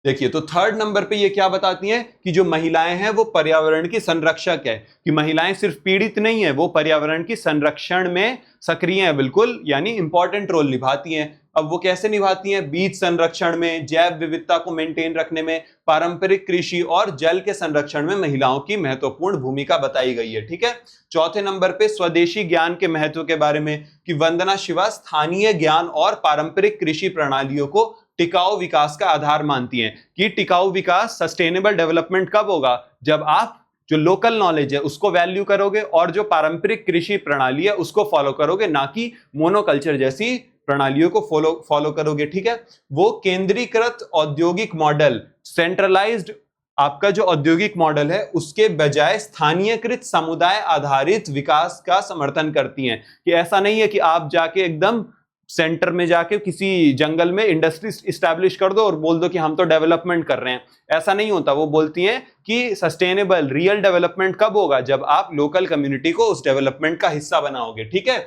देखिए तो थर्ड नंबर पे ये क्या बताती हैं कि जो महिलाएं हैं वो पर्यावरण की संरक्षक है, कि महिलाएं सिर्फ पीड़ित नहीं है, वो पर्यावरण की संरक्षण में सक्रिय है बिल्कुल, यानी इंपॉर्टेंट रोल निभाती हैं। अब वो कैसे निभाती हैं, बीज संरक्षण में, जैव विविधता को मेंटेन रखने में, पारंपरिक कृषि और जल के संरक्षण में महिलाओं की महत्वपूर्ण भूमिका बताई गई है। ठीक है, चौथे नंबर पे स्वदेशी ज्ञान के महत्व के बारे में, कि वंदना शिवा स्थानीय ज्ञान और पारंपरिक कृषि प्रणालियों को टिकाऊ विकास का आधार मानती हैं। कि टिकाऊ विकास, सस्टेनेबल डेवलपमेंट कब होगा, जब आप जो लोकल नॉलेज है उसको वैल्यू करोगे और जो पारंपरिक कृषि प्रणाली है उसको फॉलो करोगे, ना कि मोनोकल्चर जैसी प्रणालियों को फॉलो करोगे। ठीक है, वो केंद्रीकृत औद्योगिक मॉडल, सेंट्रलाइज्ड आपका जो औद्योगिक मॉडल है उसके बजाय स्थानीयकृत समुदाय आधारित विकास का समर्थन करती हैं। कि ऐसा नहीं है कि आप जाके एकदम सेंटर में जाके किसी जंगल में इंडस्ट्री इस्टेब्लिश कर दो और बोल दो कि हम तो डेवलपमेंट कर रहे हैं, ऐसा नहीं होता। वो बोलती हैं कि सस्टेनेबल रियल डेवलपमेंट कब होगा, जब आप लोकल कम्युनिटी को उस डेवलपमेंट का हिस्सा बनाओगे। ठीक है,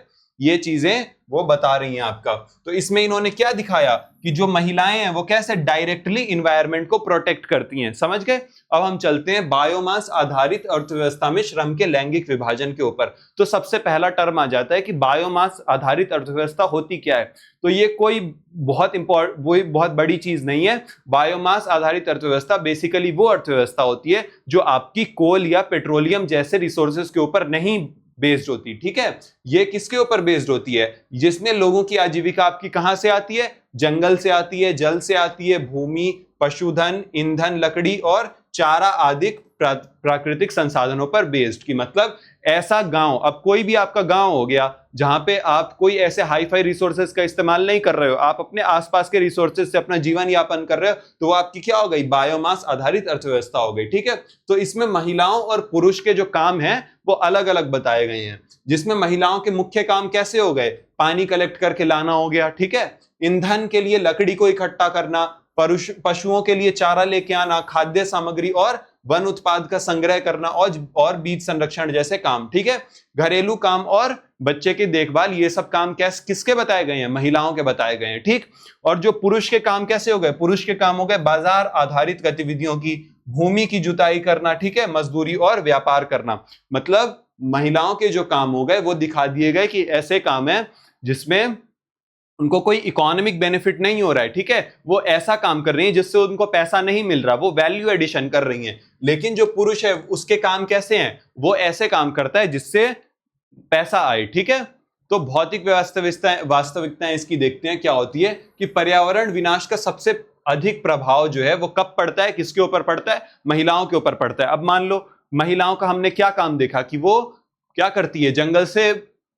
ये चीजें वो बता रही हैं आपका। तो इसमें इन्होंने क्या दिखाया कि जो महिलाएं हैं वो कैसे डायरेक्टली इन्वायरमेंट को प्रोटेक्ट करती हैं। समझ गए? अब हम चलते हैं बायोमास आधारित अर्थव्यवस्था में श्रम के लैंगिक विभाजन के ऊपर। तो सबसे पहला टर्म आ जाता है कि बायोमास आधारित अर्थव्यवस्था होती क्या है। तो ये कोई बहुत बड़ी चीज नहीं है। बायोमास आधारित अर्थव्यवस्था बेसिकली वो अर्थव्यवस्था होती है जो आपकी कोल या पेट्रोलियम जैसे रिसोर्सेज के ऊपर नहीं बेस्ड होती। ठीक है, ये किसके ऊपर बेस्ड होती है? जिसमें लोगों की आजीविका आपकी कहां से आती है? जंगल से आती है, जल से आती है, भूमि, पशुधन, ईंधन, लकड़ी और चारा आदि प्राकृतिक संसाधनों पर बेस्ड। की मतलब ऐसा गांव, अब कोई भी आपका गांव हो गया जहां पे आप कोई ऐसे हाई फाई रिसोर्सेज का इस्तेमाल नहीं कर रहे हो, आप अपने आसपास के रिसोर्सेज से अपना जीवन यापन कर रहे हो, तो वो आपकी क्या हो गई? बायोमास आधारित अर्थव्यवस्था हो गई। ठीक है, तो इसमें महिलाओं और पुरुष के जो काम है वो अलग अलग बताए गए हैं, जिसमें महिलाओं के मुख्य काम कैसे हो गए? पानी कलेक्ट करके लाना हो गया, ठीक है, ईंधन के लिए लकड़ी को इकट्ठा करना, पशुओं के लिए चारा लेके आना, खाद्य सामग्री और वन उत्पाद का संग्रह करना और बीज संरक्षण जैसे काम। ठीक है, घरेलू काम और बच्चे की देखभाल, ये सब काम किसके बताए गए हैं? महिलाओं के बताए गए हैं। ठीक, और जो पुरुष के काम कैसे हो गए? पुरुष के काम हो गए बाजार आधारित गतिविधियों की, भूमि की जुताई करना, ठीक है, मजदूरी और व्यापार करना। मतलब महिलाओं के जो काम हो गए वो दिखा दिए गए कि ऐसे काम है जिसमें उनको कोई इकोनॉमिक बेनिफिट नहीं हो रहा है। ठीक है, वो ऐसा काम कर रही है जिससे उनको पैसा नहीं मिल रहा, वो वैल्यू एडिशन कर रही हैं। लेकिन जो पुरुष है उसके काम कैसे हैं? वो ऐसे काम करता है जिससे पैसा आए। ठीक है, तो भौतिक वास्तविकताएं इसकी देखते हैं क्या होती है कि पर्यावरण विनाश का सबसे अधिक प्रभाव जो है वो कब पड़ता है? किसके ऊपर पड़ता है? महिलाओं के ऊपर पड़ता है। अब मान लो महिलाओं का हमने क्या काम देखा कि वो क्या करती है? जंगल से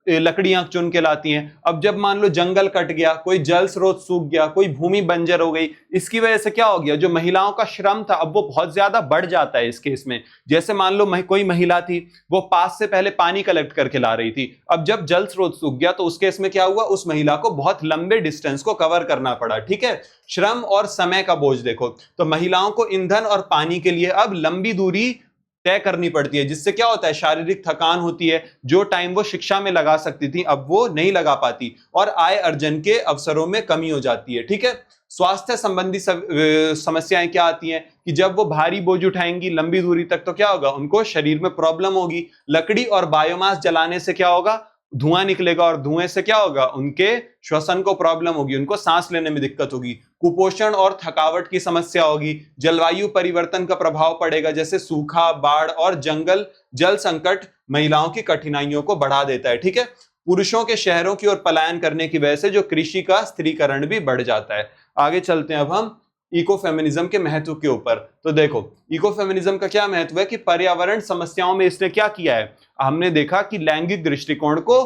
लकड़ियां चुन के लाती हैं। अब जब मान लो जंगल कट गया, कोई जल स्रोत सूख गया, कोई भूमि बंजर हो गई, इसकी वजह से क्या हो गया? जो महिलाओं का श्रम था अब वो बहुत ज्यादा बढ़ जाता है इस केस में। जैसे मान लो कोई महिला थी, वो पास से पहले पानी कलेक्ट करके ला रही थी, अब जब जल स्रोत सूख गया तो उस केस में क्या हुआ? उस महिला को बहुत लंबे डिस्टेंस को कवर करना पड़ा। ठीक है, श्रम और समय का बोझ देखो, तो महिलाओं को ईंधन और पानी के लिए अब लंबी दूरी तय करनी पड़ती है, जिससे क्या होता है? शारीरिक थकान होती है। जो टाइम वो शिक्षा में लगा सकती थी अब वो नहीं लगा पाती, और आय अर्जन के अवसरों में कमी हो जाती है। ठीक है, स्वास्थ्य संबंधी समस्याएं क्या आती हैं कि जब वो भारी बोझ उठाएंगी लंबी दूरी तक तो क्या होगा? उनको शरीर में प्रॉब्लम होगी। लकड़ी और बायोमास जलाने से क्या होगा? धुआं निकलेगा, और धुएं से क्या होगा? उनके श्वसन को प्रॉब्लम होगी, उनको सांस लेने में दिक्कत होगी। कुपोषण और थकावट की समस्या होगी। जलवायु परिवर्तन का प्रभाव पड़ेगा, जैसे सूखा, बाढ़ और जल संकट महिलाओं की कठिनाइयों को बढ़ा देता है। ठीक है, पुरुषों के शहरों की ओर पलायन करने की वजह से जो कृषि का स्त्रीकरण भी बढ़ जाता है। आगे चलते हैं अब हम इकोफेमिनिज्म के महत्व के ऊपर। तो देखो इकोफेमिनिज्म का क्या महत्व है कि पर्यावरण समस्याओं में इसने क्या किया है? हमने देखा कि लैंगिक दृष्टिकोण को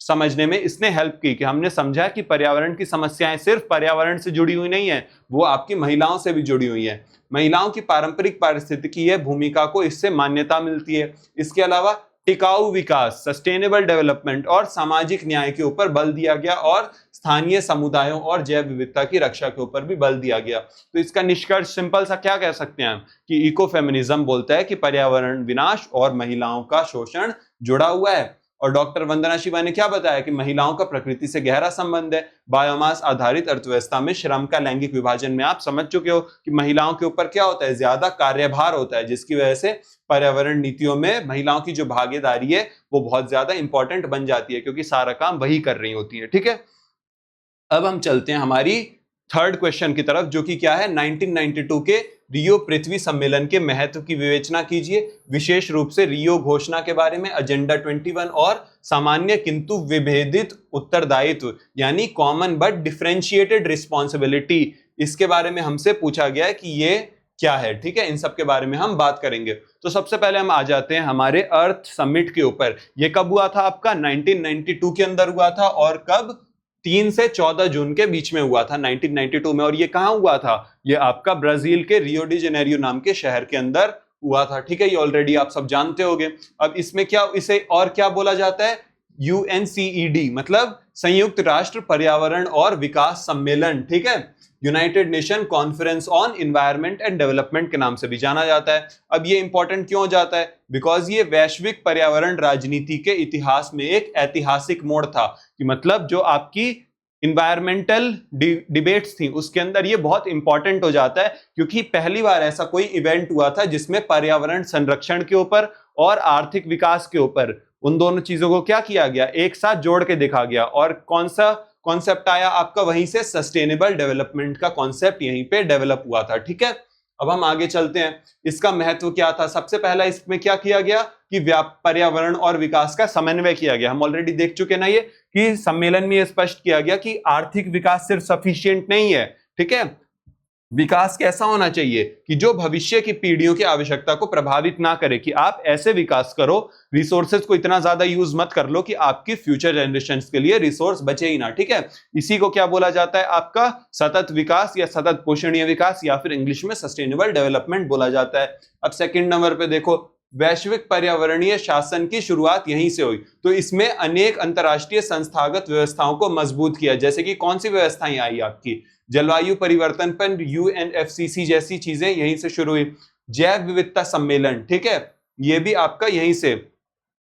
समझने में इसने हेल्प की, कि हमने समझा कि पर्यावरण की समस्याएं सिर्फ पर्यावरण से जुड़ी हुई नहीं है, वो आपकी महिलाओं से भी जुड़ी हुई है। महिलाओं की पारंपरिक पारिस्थितिकीय भूमिका को इससे मान्यता मिलती है। इसके अलावा टिकाऊ विकास, सस्टेनेबल डेवलपमेंट और सामाजिक न्याय के ऊपर बल दिया गया, और स्थानीय समुदायों और जैव विविधता की रक्षा के ऊपर भी बल दिया गया। तो इसका निष्कर्ष सिंपल सा क्या कह सकते हैं कि इकोफेमिनिज्म बोलता है कि पर्यावरण विनाश और महिलाओं का शोषण जुड़ा हुआ है। और डॉक्टर वंदना शिवा ने क्या बताया कि महिलाओं का प्रकृति से गहरा संबंध है। बायोमास आधारित अर्थव्यवस्था में श्रम का लैंगिक विभाजन में आप समझ चुके हो कि महिलाओं के ऊपर क्या होता है? ज्यादा कार्यभार होता है, जिसकी वजह से पर्यावरण नीतियों में महिलाओं की जो भागीदारी है वो बहुत ज्यादा इंपॉर्टेंट बन जाती है, क्योंकि सारा काम वही कर रही होती है। ठीक है, अब हम चलते हैं हमारी थर्ड क्वेश्चन की तरफ, जो कि क्या है? 1992 के रियो पृथ्वी सम्मेलन के महत्व की विवेचना कीजिए, विशेष रूप से रियो घोषणा के बारे में, एजेंडा 21 और सामान्य किंतु विभेदित उत्तरदायित्व यानी कॉमन बट डिफरेंशिएटेड रिस्पॉन्सिबिलिटी, इसके बारे में हमसे पूछा गया है कि ये क्या है। ठीक है, इन सब के बारे में हम बात करेंगे। तो सबसे पहले हम आ जाते हैं हमारे अर्थ समिट के ऊपर। ये कब हुआ था? आपका 1992 के अंदर हुआ था, और कब? 3 से 14 जून के बीच में हुआ था 1992 में। और ये कहां हुआ था? ये आपका ब्राजील के रियो डी जेनेरियो नाम के शहर के अंदर हुआ था। ठीक है, ये ऑलरेडी आप सब जानते होंगे। अब इसमें क्या, इसे और क्या बोला जाता है? UNCED, मतलब संयुक्त राष्ट्र पर्यावरण और विकास सम्मेलन। ठीक है, United nation conference on environment and development के नाम से भी जाना जाता है। अब ये इंपॉर्टेंट क्यों हो जाता है? बिकॉज ये वैश्विक पर्यावरण राजनीति के इतिहास में एक ऐतिहासिक मोड़ था, कि मतलब जो आपकी इन्वायरमेंटल डिबेट्स थी उसके अंदर ये बहुत इंपॉर्टेंट हो जाता है, क्योंकि पहली बार ऐसा कोई इवेंट हुआ था जिसमें पर्यावरण संरक्षण के ऊपर और आर्थिक विकास के ऊपर उन दोनों चीजों को क्या किया गया, एक साथ जोड़ के देखा गया। और कौन सा कॉन्सेप्ट आया आपका? वहीं से सस्टेनेबल डेवलपमेंट का कॉन्सेप्ट यहीं पे डेवलप हुआ था। ठीक है, अब हम आगे चलते हैं। इसका महत्व क्या था? सबसे पहला इसमें क्या किया गया कि पर्यावरण और विकास का समन्वय किया गया। हम ऑलरेडी देख चुके ना ये कि सम्मेलन में ये स्पष्ट किया गया कि आर्थिक विकास सिर्फ सफिशिएंट नहीं है। ठीक है, विकास कैसा होना चाहिए कि जो भविष्य की पीढ़ियों की आवश्यकता को प्रभावित ना करे, कि आप ऐसे विकास करो, रिसोर्सेज को इतना ज्यादा यूज मत कर लो कि आपकी फ्यूचर जनरेशंस के लिए रिसोर्स बचे ही ना। ठीक है, इसी को क्या बोला जाता है? आपका सतत विकास या सतत पोषणीय विकास, या फिर इंग्लिश में सस्टेनेबल डेवलपमेंट बोला जाता है। अब सेकंड नंबर पे देखो, वैश्विक पर्यावरणीय शासन की शुरुआत यहीं से हुई। तो इसमें अनेक अंतरराष्ट्रीय संस्थागत व्यवस्थाओं को मजबूत किया। जैसे कि कौन सी व्यवस्थाएं आई आपकी? जलवायु परिवर्तन पर UNFCCC जैसी चीजें यहीं से शुरू हुई। जैव विविधता सम्मेलन, ठीक है, ये भी आपका यहीं से।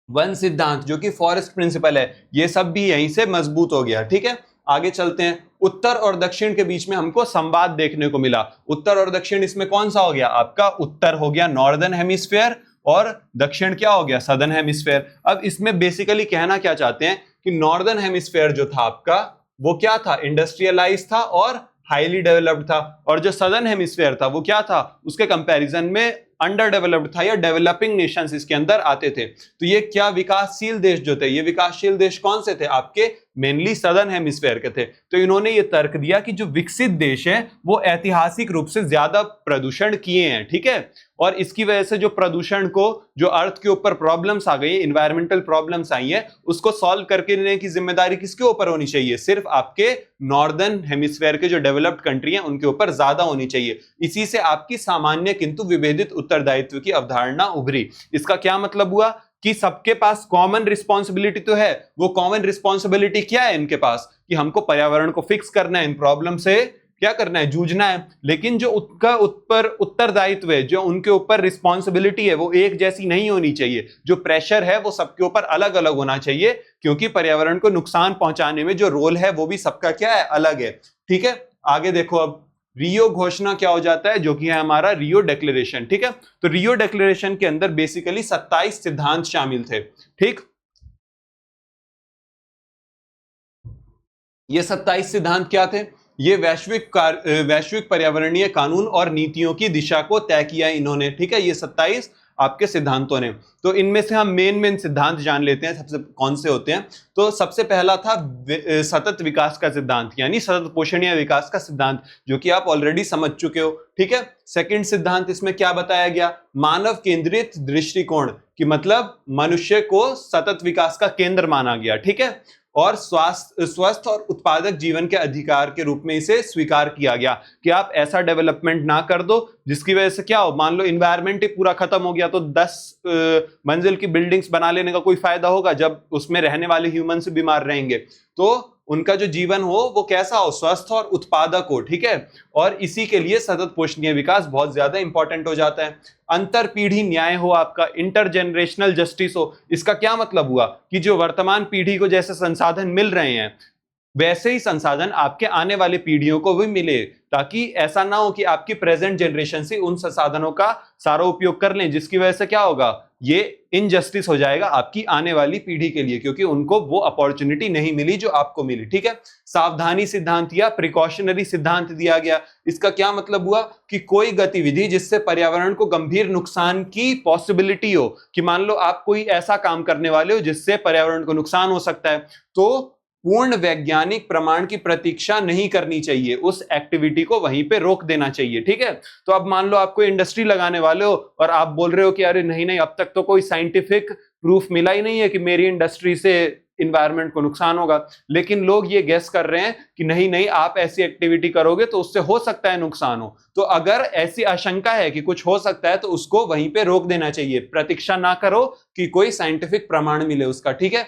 वन सिद्धांत जो कि फॉरेस्ट प्रिंसिपल है, ये सब भी यहीं से मजबूत हो गया। ठीक है, आगे चलते हैं। उत्तर और दक्षिण के बीच में हमको संवाद देखने को मिला। उत्तर और दक्षिण इसमें कौन सा हो गया? आपका उत्तर हो गया नॉर्दर्न हेमिस्फेयर और दक्षिण क्या हो गया? Southern hemisphere. अब इसमें बेसिकली कहना क्या चाहते हैं कि नॉर्दर्न हेमिस्फेयर जो था आपका वो क्या था? इंडस्ट्रियलाइज था और हाईली डेवलप्ड था। और जो सदर्न हेमिस्फेयर था वो क्या था? उसके कंपैरिजन में अंडर डेवलप्ड था, या डेवलपिंग नेशंस इसके अंदर आते थे। तो ये क्या विकासशील देश जो थे, ये विकासशील देश कौन से थे? आपके मेनली सदर्न हेमिस्फेयर के थे। तो इन्होंने ये तर्क दिया कि जो विकसित देश है वो ऐतिहासिक रूप से ज्यादा प्रदूषण किए हैं। ठीक है, और इसकी वजह से जो प्रदूषण को, जो अर्थ के ऊपर प्रॉब्लम्स आ गई, इन्वायरमेंटल प्रॉब्लम्स आई है, उसको सॉल्व करके लेने की जिम्मेदारी किसके ऊपर होनी चाहिए? सिर्फ आपके नॉर्दर्न हेमिस्फेयर के जो डेवलप्ड कंट्री हैं उनके ऊपर ज्यादा होनी चाहिए। इसी से आपकी सामान्य किंतु विभेदित उत्तरदायित्व की अवधारणा उभरी। इसका क्या मतलब हुआ कि सबके पास कॉमन रिस्पॉन्सिबिलिटी तो है। वो कॉमन रिस्पॉन्सिबिलिटी क्या है इनके पास? कि हमको पर्यावरण को फिक्स करना है, इन प्रॉब्लम से क्या करना है? जूझना है। लेकिन जो उसका उत्तरदायित्व है, जो उनके ऊपर रिस्पॉन्सिबिलिटी है, वो एक जैसी नहीं होनी चाहिए। जो प्रेशर है वो सबके ऊपर अलग अलग होना चाहिए, क्योंकि पर्यावरण को नुकसान पहुंचाने में जो रोल है वो भी सबका क्या है? अलग है। ठीक है, आगे देखो। अब रियो घोषणा क्या हो जाता है? जो कि है हमारा रियो डिक्लेरेशन। ठीक है, तो रियो डिक्लेरेशन के अंदर बेसिकली 27 सिद्धांत शामिल थे। ठीक, ये 27 सिद्धांत क्या थे? ये वैश्विक पर्यावरणीय कानून और नीतियों की दिशा को तय किया इन्होंने। ठीक है, ये 27 आपके सिद्धांतों ने। तो इनमें से हम मेन सिद्धांत जान लेते हैं, सबसे कौन से होते हैं। तो सबसे पहला था सतत विकास का सिद्धांत, यानी सतत पोषणीय विकास का सिद्धांत, जो कि आप ऑलरेडी समझ चुके हो। ठीक है, सेकंड सिद्धांत इसमें क्या बताया गया? मानव केंद्रित दृष्टिकोण, कि मतलब मनुष्य को सतत विकास का केंद्र माना गया। ठीक है, और स्वस्थ और उत्पादक जीवन के अधिकार के रूप में इसे स्वीकार किया गया कि आप ऐसा डेवलपमेंट ना कर दो जिसकी वजह से क्या हो, मान लो इन्वायरमेंट ही पूरा खत्म हो गया तो 10 मंजिल की बिल्डिंग्स बना लेने का कोई फायदा होगा जब उसमें रहने वाले ह्यूमन से बीमार रहेंगे। तो उनका जो जीवन हो वो कैसा हो? स्वस्थ और उत्पादक हो। ठीक है, और इसी के लिए सतत पोषणीय विकास बहुत ज्यादा इंपॉर्टेंट हो जाता है। अंतर पीढ़ी न्याय हो, आपका इंटरजेनरेशनल जस्टिस हो। इसका क्या मतलब हुआ कि जो वर्तमान पीढ़ी को जैसे संसाधन मिल रहे हैं वैसे ही संसाधन आपके आने वाली पीढ़ियों को भी मिले, ताकि ऐसा ना हो कि आपकी प्रेजेंट जनरेशन से उन संसाधनों का सारा उपयोग कर लें, जिसकी वजह से क्या होगा? ये इनजस्टिस हो जाएगा आपकी आने वाली पीढ़ी के लिए, क्योंकि उनको वो अपॉर्चुनिटी नहीं मिली जो आपको मिली। ठीक है, सावधानी सिद्धांत या प्रिकॉशनरी सिद्धांत दिया गया। इसका क्या मतलब हुआ कि कोई गतिविधि जिससे पर्यावरण को गंभीर नुकसान की पॉसिबिलिटी हो, कि मान लो आप कोई ऐसा काम करने वाले हो जिससे पर्यावरण को नुकसान हो सकता है, तो पूर्ण वैज्ञानिक प्रमाण की प्रतीक्षा नहीं करनी चाहिए, उस एक्टिविटी को वहीं पे रोक देना चाहिए। ठीक है, तो अब मान लो आप कोई इंडस्ट्री लगाने वाले हो और आप बोल रहे हो कि अरे नहीं नहीं, अब तक तो कोई साइंटिफिक प्रूफ मिला ही नहीं है कि मेरी इंडस्ट्री से इन्वायरमेंट को नुकसान होगा, लेकिन लोग ये गेस कर रहे हैं कि नहीं नहीं, आप ऐसी एक्टिविटी करोगे तो उससे हो सकता है नुकसान हो। तो अगर ऐसी आशंका है कि कुछ हो सकता है तो उसको वहीं पे रोक देना चाहिए, प्रतीक्षा ना करो कि कोई साइंटिफिक प्रमाण मिले उसका। ठीक है,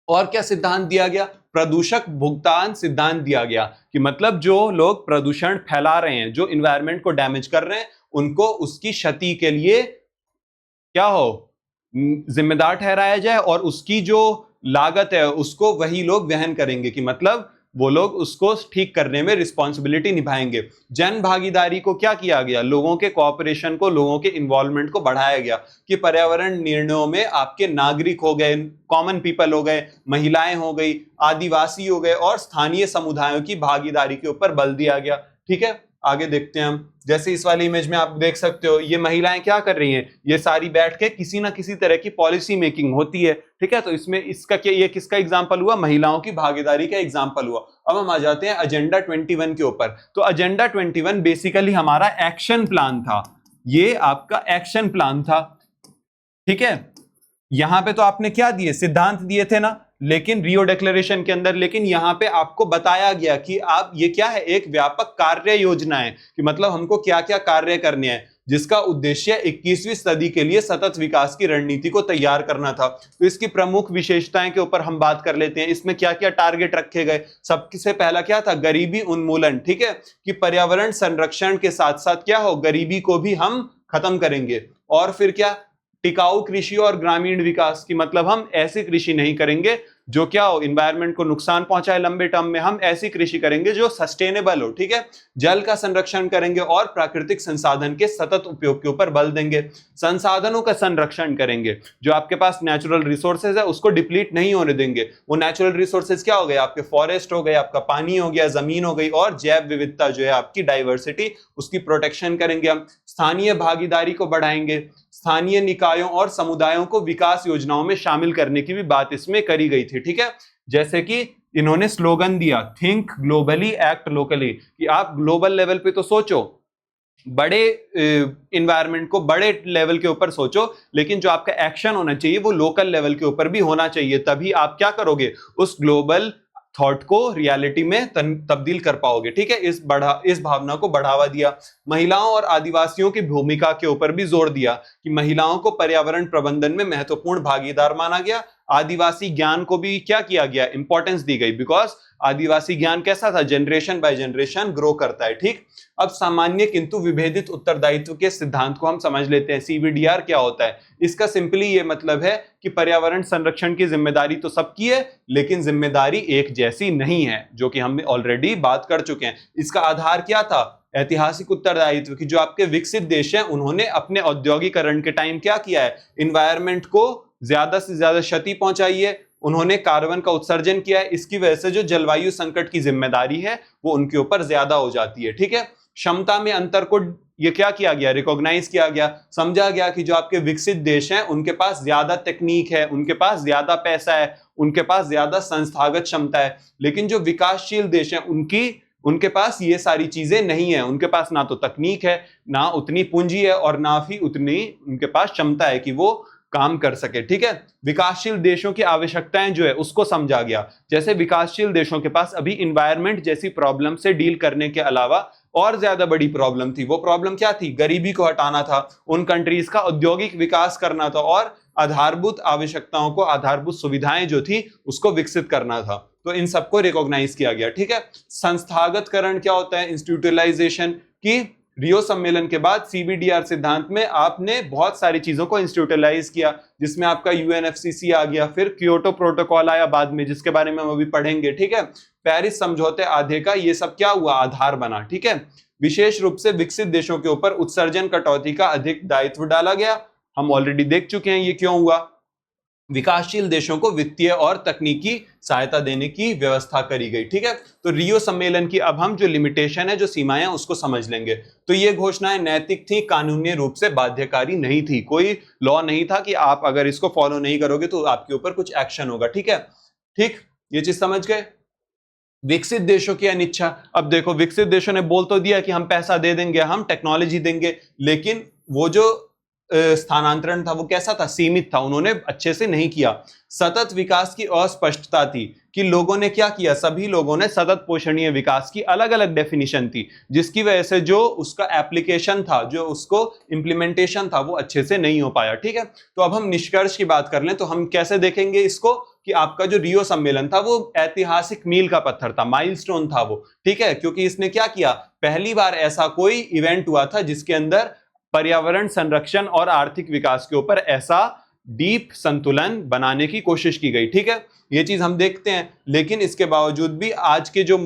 और क्या सिद्धांत दिया गया? प्रदूषक भुगतान सिद्धांत दिया गया कि मतलब जो लोग प्रदूषण फैला रहे हैं, जो इन्वायरमेंट को डैमेज कर रहे हैं, उनको उसकी क्षति के लिए क्या हो, जिम्मेदार ठहराया जाए और उसकी जो लागत है उसको वही लोग वहन करेंगे, कि मतलब वो लोग उसको ठीक करने में रिस्पॉन्सिबिलिटी निभाएंगे। जन भागीदारी को क्या किया गया? लोगों के कोऑपरेशन को, लोगों के इन्वॉल्वमेंट को बढ़ाया गया कि पर्यावरण निर्णयों में आपके नागरिक हो गए, कॉमन पीपल हो गए, महिलाएं हो गई, आदिवासी हो गए और स्थानीय समुदायों की भागीदारी के ऊपर बल दिया गया। ठीक है, आगे देखते हैं हम। जैसे इस वाली इमेज में आप देख सकते हो, ये महिलाएं क्या कर रही हैं? ये सारी बैठ के किसी ना किसी तरह की पॉलिसी मेकिंग होती है। ठीक है, तो इसमें इसका क्या, ये किसका एग्जांपल हुआ? महिलाओं की भागीदारी का एग्जांपल हुआ। अब हम आ जाते हैं एजेंडा 21 के ऊपर। तो एजेंडा 21 बेसिकली हमारा एक्शन प्लान था, ये आपका एक्शन प्लान था। ठीक है, यहां पे तो आपने क्या दिए? सिद्धांत दिए थे ना, लेकिन रियो डिक्लेरेशन के अंदर, लेकिन यहां पे आपको बताया गया कि आप ये क्या है, एक व्यापक कार्य योजना है, कि मतलब हमको क्या क्या कार्य करने हैं, जिसका उद्देश्य 21वीं सदी के लिए सतत विकास की रणनीति को तैयार करना था। तो इसकी प्रमुख विशेषताएं के ऊपर हम बात कर लेते हैं। इसमें क्या क्या टारगेट रखे गए? सबसे पहला क्या था? गरीबी उन्मूलन। ठीक है, कि पर्यावरण संरक्षण के साथ साथ क्या हो, गरीबी को भी हम खत्म करेंगे। और फिर क्या? टिकाऊ कृषि और ग्रामीण विकास, की मतलब हम ऐसी कृषि नहीं करेंगे जो क्या हो, इन्वायरमेंट को नुकसान पहुंचाए लंबे टर्म में, हम ऐसी कृषि करेंगे जो सस्टेनेबल हो। ठीक है, जल का संरक्षण करेंगे और प्राकृतिक संसाधन के सतत उपयोग के ऊपर बल देंगे। संसाधनों का संरक्षण करेंगे, जो आपके पास नेचुरल रिसोर्सेज है उसको डिप्लीट नहीं होने देंगे। वो नेचुरल रिसोर्सेज क्या हो गए? आपके फॉरेस्ट हो गए, आपका पानी हो गया, जमीन हो गई, और जैव विविधता जो है आपकी डाइवर्सिटी, उसकी प्रोटेक्शन करेंगे हम। स्थानीय भागीदारी को बढ़ाएंगे, स्थानीय निकायों और समुदायों को विकास योजनाओं में शामिल करने की भी बात इसमें करी गई थी। ठीक है, जैसे कि इन्होंने स्लोगन दिया, थिंक ग्लोबली एक्ट लोकली, कि आप ग्लोबल लेवल पे तो सोचो, बड़े इन्वायरमेंट को बड़े लेवल के ऊपर सोचो, लेकिन जो आपका एक्शन होना चाहिए वो लोकल लेवल के ऊपर भी होना चाहिए, तभी आप क्या करोगे, उस ग्लोबल थॉट को रियलिटी में तब्दील कर पाओगे। ठीक है, इस भावना को बढ़ावा दिया। महिलाओं और आदिवासियों की भूमिका के ऊपर भी जोर दिया, कि महिलाओं को पर्यावरण प्रबंधन में महत्वपूर्ण भागीदार माना गया। आदिवासी ज्ञान को भी क्या किया गया? इंपॉर्टेंस दी गई, बिकॉज आदिवासी ज्ञान कैसा था? जनरेशन बाय जनरेशन ग्रो करता है। ठीक, अब सामान्य किंतु विभेदित उत्तरदायित्व के सिद्धांत को हम समझ लेते हैं। सीवीडीआर क्या होता है? इसका सिंपली ये मतलब है कि पर्यावरण संरक्षण की जिम्मेदारी तो सबकी है, लेकिन जिम्मेदारी एक जैसी नहीं है, जो कि हम ऑलरेडी बात कर चुके हैं। इसका आधार क्या था? ऐतिहासिक उत्तरदायित्व, की जो आपके विकसित देश हैं उन्होंने अपने औद्योगिकरण के टाइम क्या किया है? इन्वायरमेंट को ज्यादा से ज्यादा क्षति पहुंचाई है, उन्होंने कार्बन का उत्सर्जन किया है। इसकी वजह से जो जलवायु संकट की जिम्मेदारी है वो उनके ऊपर ज्यादा हो जाती है। ठीक है, क्षमता में अंतर को ये क्या किया गया? रिकॉग्नाइज किया गया, समझा गया कि जो आपके विकसित देश हैं उनके पास ज्यादा टेक्निक है, उनके पास ज्यादा पैसा है, उनके पास ज्यादा संस्थागत क्षमता है, लेकिन जो विकासशील देश हैं उनके पास ये सारी चीजें नहीं है। उनके पास ना तो तकनीक है, ना उतनी पूंजी है, और ना ही उतनी उनके पास क्षमता है कि वो काम कर सके। ठीक है, विकासशील देशों की आवश्यकताएं जो है उसको समझा गया। जैसे विकासशील देशों के पास अभी इन्वायरमेंट जैसी प्रॉब्लम से डील करने के अलावा और ज्यादा बड़ी प्रॉब्लम थी। वो प्रॉब्लम क्या थी? गरीबी को हटाना था, उन कंट्रीज का औद्योगिक विकास करना था, और आधारभूत आवश्यकताओं को, आधारभूत सुविधाएं जो थी उसको विकसित करना था। तो इन सबको रिकॉग्नाइज किया गया। ठीक है, संस्थागतकरण क्या होता है? इंस्टीट्यूटलाइजेशन, की रियो सम्मेलन के बाद सीबीडीआर सिद्धांत में आपने बहुत सारी चीजों को इंस्टीट्यूटलाइज किया, जिसमें आपका यूएनएफसीसी आ गया, फिर क्योटो प्रोटोकॉल आया बाद में, जिसके बारे में हम अभी पढ़ेंगे। ठीक है, पेरिस समझौते आधे का ये सब क्या हुआ? आधार बना। ठीक है, विशेष रूप से विकसित देशों के ऊपर उत्सर्जन कटौती का अधिक दायित्व डाला गया। हम ऑलरेडी देख चुके हैं ये क्यों हुआ। विकासशील देशों को वित्तीय और तकनीकी सहायता देने की व्यवस्था करी गई। ठीक है, तो रियो सम्मेलन की अब हम जो लिमिटेशन है, जो सीमाएं हैं, उसको समझ लेंगे। तो ये घोषणाएं नैतिक थी, कानूनी रूप से बाध्यकारी नहीं थी। कोई लॉ नहीं था कि आप अगर इसको फॉलो नहीं करोगे तो आपके ऊपर कुछ एक्शन होगा। ठीक है, ठीक, ये चीज समझ गए। विकसित देशों की अनिच्छा, अब देखो विकसित देशों ने बोल तो दिया कि हम पैसा दे देंगे, हम टेक्नोलॉजी देंगे, लेकिन वो जो स्थानांतरण था वो कैसा था? सीमित था, उन्होंने अच्छे से नहीं किया। सतत विकास की अस्पष्टता थी, कि लोगों ने क्या किया? सभी लोगों ने सतत पोषणीय विकास की अलग अलग डेफिनेशन थी, जिसकी वजह से जो उसका एप्लीकेशन था, जो उसको इंप्लीमेंटेशन था, वो अच्छे से नहीं हो पाया। ठीक है, तो अब हम निष्कर्ष की बात कर लें तो हम कैसे देखेंगे इसको, कि आपका जो रियो सम्मेलन था वो ऐतिहासिक मील का पत्थर था, माइलस्टोन था वो, ठीक है, क्योंकि इसने क्या किया, पहली बार ऐसा कोई इवेंट हुआ था जिसके अंदर पर्यावरण संरक्षण और आर्थिक विकास के ऊपर ऐसा डीप संतुलन बनाने की कोशिश की गई, ठीक है, ये चीज हम देखते हैं। लेकिन इसके बावजूद भी आज के जो